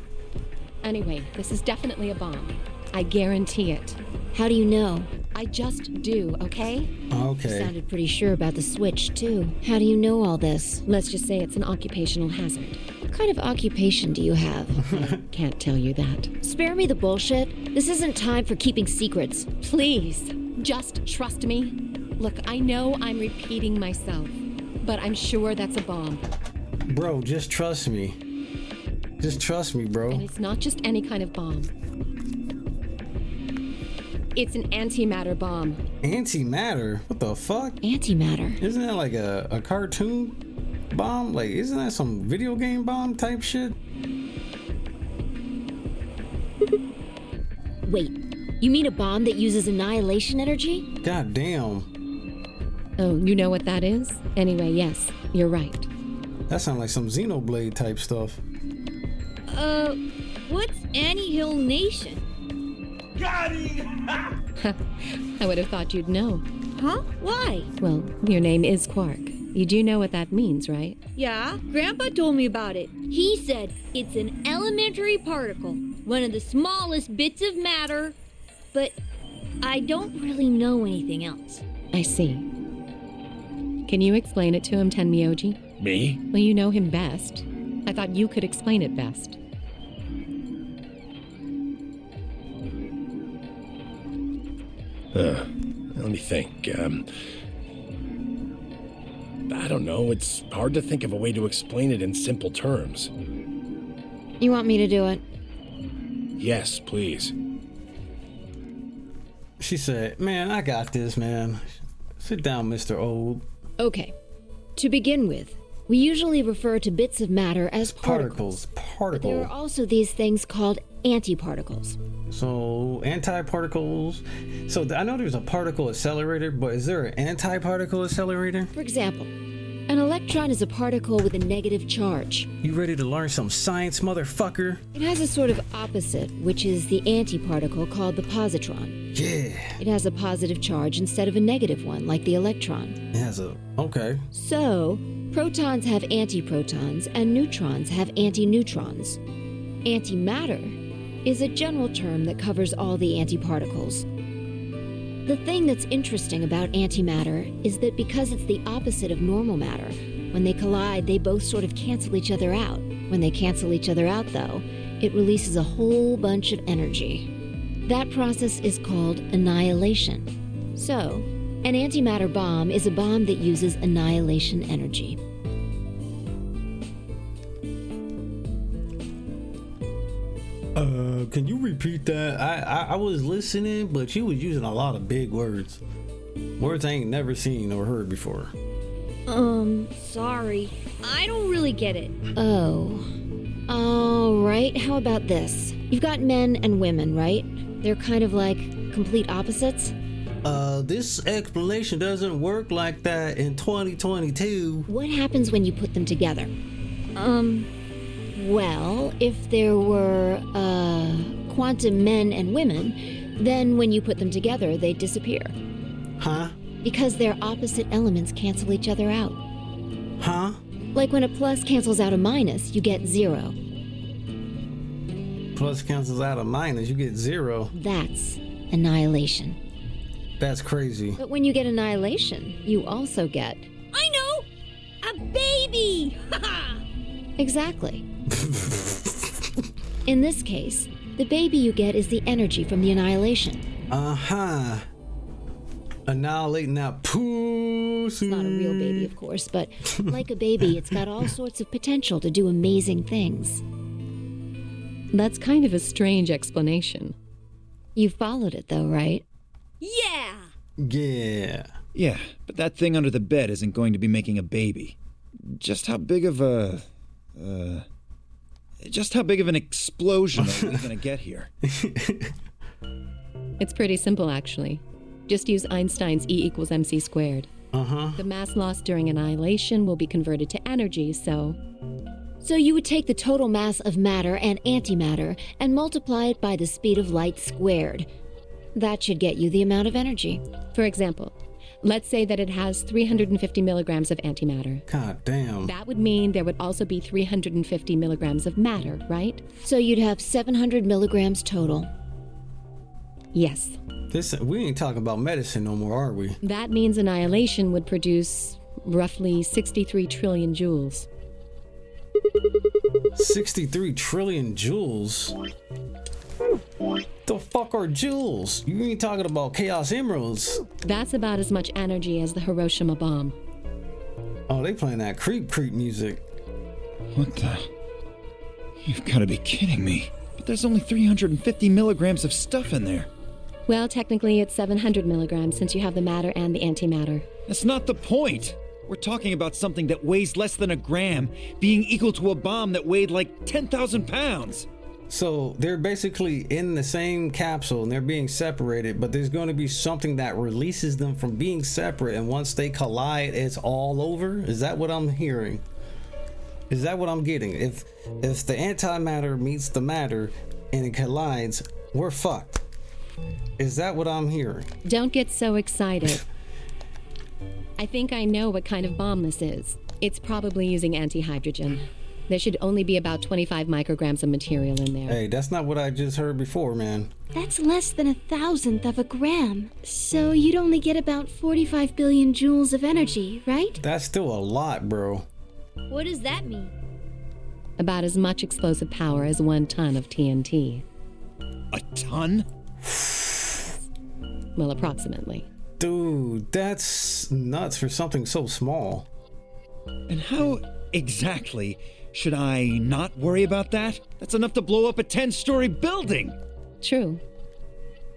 Anyway, this is definitely a bomb. I guarantee it. How do you know? I just do, okay? Okay. You sounded pretty sure about the switch, too. How do you know all this? Let's just say it's an occupational hazard. What kind of occupation do you have? I can't tell you that. Spare me the bullshit. This isn't time for keeping secrets. Please, just trust me. Look, I know I'm repeating myself, but I'm sure that's a bomb. Bro, just trust me. Just trust me, bro. And it's not just any kind of bomb. It's an antimatter bomb. Antimatter? What the fuck? Antimatter? Isn't that like a cartoon bomb? Like, isn't that some video game bomb type shit? Wait, you mean a bomb that uses annihilation energy? God damn. Oh, you know what that is? Anyway, yes, you're right. That sounds like some Xenoblade type stuff. What's Annie-Hill Nation? Got him! I would have thought you'd know. Huh? Why? Well, your name is Quark. You do know what that means, right? Yeah, Grandpa told me about it. He said it's an elementary particle, one of the smallest bits of matter, but I don't really know anything else. I see. Can you explain it to him, Tenmyoji? Me? Well, you know him best. I thought you could explain it best. Let me think. I don't know. It's hard to think of a way to explain it in simple terms. You want me to do it? Yes, please. She said, man, I got this, man. Sit down, Mr. Old. Okay. To begin with, we usually refer to bits of matter as particles. But there are also these things called antiparticles. So, antiparticles. So, I know there's a particle accelerator, but is there an antiparticle accelerator? For example, an electron is a particle with a negative charge. You ready to learn some science, motherfucker? It has a sort of opposite, which is the antiparticle called the positron. Yeah. It has a positive charge instead of a negative one, like the electron. It has a... Okay. So, protons have antiprotons, and neutrons have antineutrons. Antimatter is a general term that covers all the antiparticles. The thing that's interesting about antimatter is that because it's the opposite of normal matter, when they collide, they both sort of cancel each other out. When they cancel each other out, though, it releases a whole bunch of energy. That process is called annihilation. So, an antimatter bomb is a bomb that uses annihilation energy. Can you repeat that? I was listening, but you was using a lot of big words. Words I ain't never seen or heard before. Sorry. I don't really get it. Oh. All right, how about this? You've got men and women, right? They're kind of like complete opposites? This explanation doesn't work like that in 2022. What happens when you put them together? Well, if there were, quantum men and women, then when you put them together, they'd disappear. Huh? Because their opposite elements cancel each other out. Huh? Like when a plus cancels out a minus, you get 0. Plus cancels out a minus, you get 0. That's annihilation. That's crazy. But when you get annihilation, you also get... I know! A baby! Haha! Exactly. In this case, the baby you get is the energy from the annihilation. Uh-huh. Annihilating that pussy. It's not a real baby, of course, but like a baby, it's got all sorts of potential to do amazing things. That's kind of a strange explanation. You followed it, though, right? Yeah! Yeah. Yeah, but that thing under the bed isn't going to be making a baby. Just how big of an explosion are we going to get here? It's pretty simple, actually. Just use Einstein's E = mc squared. Uh-huh. The mass lost during annihilation will be converted to energy, so... So you would take the total mass of matter and antimatter and multiply it by the speed of light squared. That should get you the amount of energy. For example, let's say that it has 350 milligrams of antimatter. God damn. That would mean there would also be 350 milligrams of matter, right? So you'd have 700 milligrams total. Yes. We ain't talking about medicine no more, are we? That means annihilation would produce roughly 63 trillion joules. 63 trillion joules? The fuck are joules? You ain't talking about chaos emeralds. That's about as much energy as the Hiroshima bomb. Oh, they playing that creep music. What the? You've got to be kidding me. But there's only 350 milligrams of stuff in there. Well, technically it's 700 milligrams since you have the matter and the antimatter. That's not the point. We're talking about something that weighs less than a gram being equal to a bomb that weighed like 10,000 pounds. So they're basically in the same capsule and they're being separated, but there's going to be something that releases them from being separate, and once they collide, it's all over? Is that what I'm hearing? Is that what I'm getting? If the antimatter meets the matter and it collides, we're fucked. Is that what I'm hearing? Don't get so excited. I think I know what kind of bomb this is. It's probably using antihydrogen. There should only be about 25 micrograms of material in there. Hey, that's not what I just heard before, man. That's less than 1,000th of a gram. So you'd only get about 45 billion joules of energy, right? That's still a lot, bro. What does that mean? About as much explosive power as 1 ton of TNT. A ton? Well, approximately. Dude, that's nuts for something so small. And how exactly should I not worry about that? That's enough to blow up a 10-story building! True.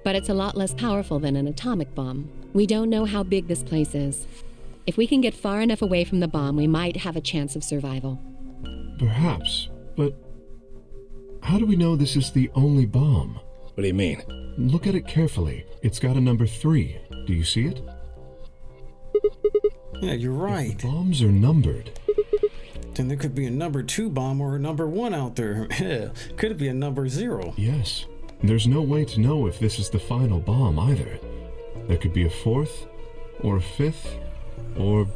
But it's a lot less powerful than an atomic bomb. We don't know how big this place is. If we can get far enough away from the bomb, we might have a chance of survival. Perhaps, but how do we know this is the only bomb? What do you mean? Look at it carefully. It's got a number 3. Do you see it? Yeah, you're right. If the bombs are numbered, then there could be a number 2 bomb or a number 1 out there. Yeah, could it be a number 0? Yes. There's no way to know if this is the final bomb either. There could be a 4th, or a 5th, or...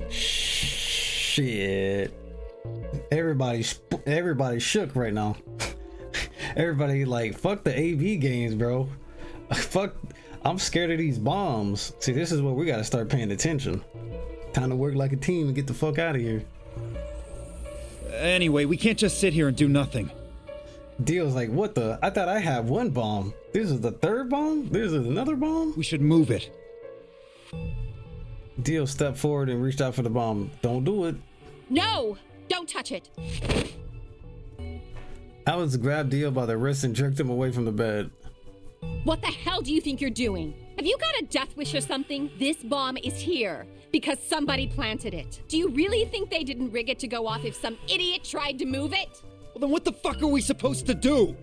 Shit. Everybody's shook right now. Everybody like, fuck the AV games, bro. Fuck, I'm scared of these bombs. See, this is where we gotta start paying attention. Time to work like a team and get the fuck out of here. Anyway, we can't just sit here and do nothing. Deal's like, what the? I thought I had 1 bomb. This is the 3rd bomb? This is another bomb? We should move it. Deal stepped forward and reached out for the bomb. Don't do it. No! Don't touch it! Alex grabbed Deal by the wrist and jerked him away from the bed. What the hell do you think you're doing? Have you got a death wish or something? This bomb is here because somebody planted it. Do you really think they didn't rig it to go off if some idiot tried to move it? Well, then what the fuck are we supposed to do?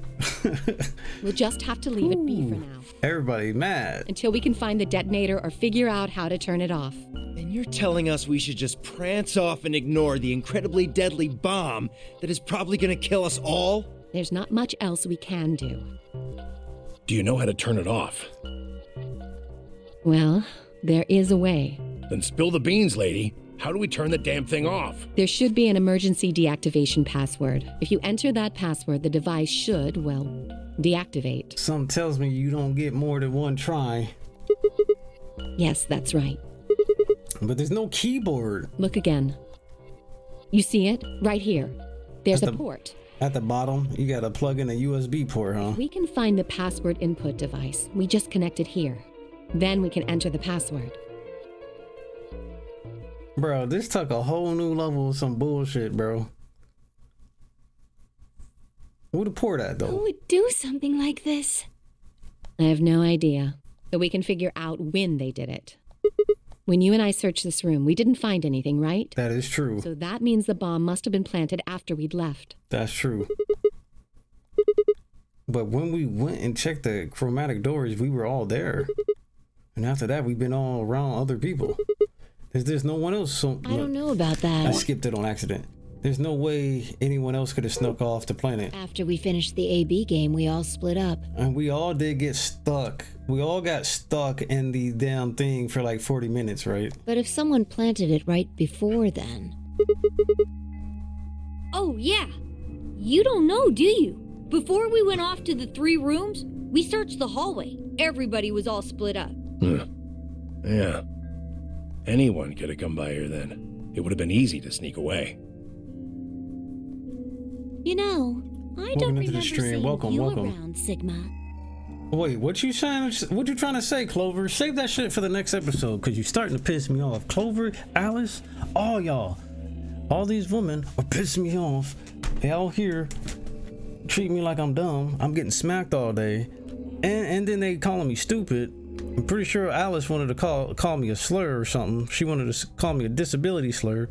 We'll just have to leave it be for now. Everybody mad. Until we can find the detonator or figure out how to turn it off. And you're telling us we should just prance off and ignore the incredibly deadly bomb that is probably gonna kill us all? There's not much else we can do. Do you know how to turn it off? Well, there is a way. Then spill the beans, lady. How do we turn the damn thing off? There should be an emergency deactivation password. If you enter that password, the device should, well, deactivate. Something tells me you don't get more than 1 try. Yes, that's right. But there's no keyboard. Look again. You see it? Right here. There's a port. At the bottom, you gotta plug in a USB port, huh? We can find the password input device. We just connect it here. Then we can enter the password. Bro, this took a whole new level of some bullshit, bro. Where the port at, though? Who would do something like this? I have no idea. But we can figure out when they did it. When you and I searched this room, we didn't find anything, right? That is true. So that means the bomb must have been planted after we'd left. That's true. But when we went and checked the chromatic doors, we were all there. And after that, we've been all around other people. There's no one else. So, I don't know about that. I skipped it on accident. There's no way anyone else could have snuck off the planet. After we finished the AB game, we all split up. And we all did get stuck. We all got stuck in the damn thing for like 40 minutes, right? But if someone planted it right before then... Oh, yeah. You don't know, do you? Before we went off to the 3 rooms, we searched the hallway. Everybody was all split up. Yeah. Anyone could have come by here then. It would have been easy to sneak away. You know, I don't remember seeing welcome. around, Sigma. Wait, what you trying to say, Clover? Save that shit for the next episode, because you're starting to piss me off. Clover, Alice, all y'all. All these women are pissing me off. They all here treat me like I'm dumb. I'm getting smacked all day. And then they calling me stupid. I'm pretty sure Alice wanted to call me a slur or something. She wanted to call me a disability slur.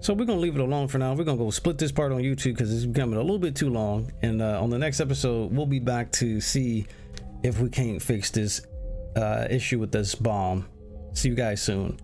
So we're going to leave it alone for now. We're going to go split this part on YouTube because it's becoming a little bit too long. And on the next episode, we'll be back to see if we can't fix this issue with this bomb. See you guys soon.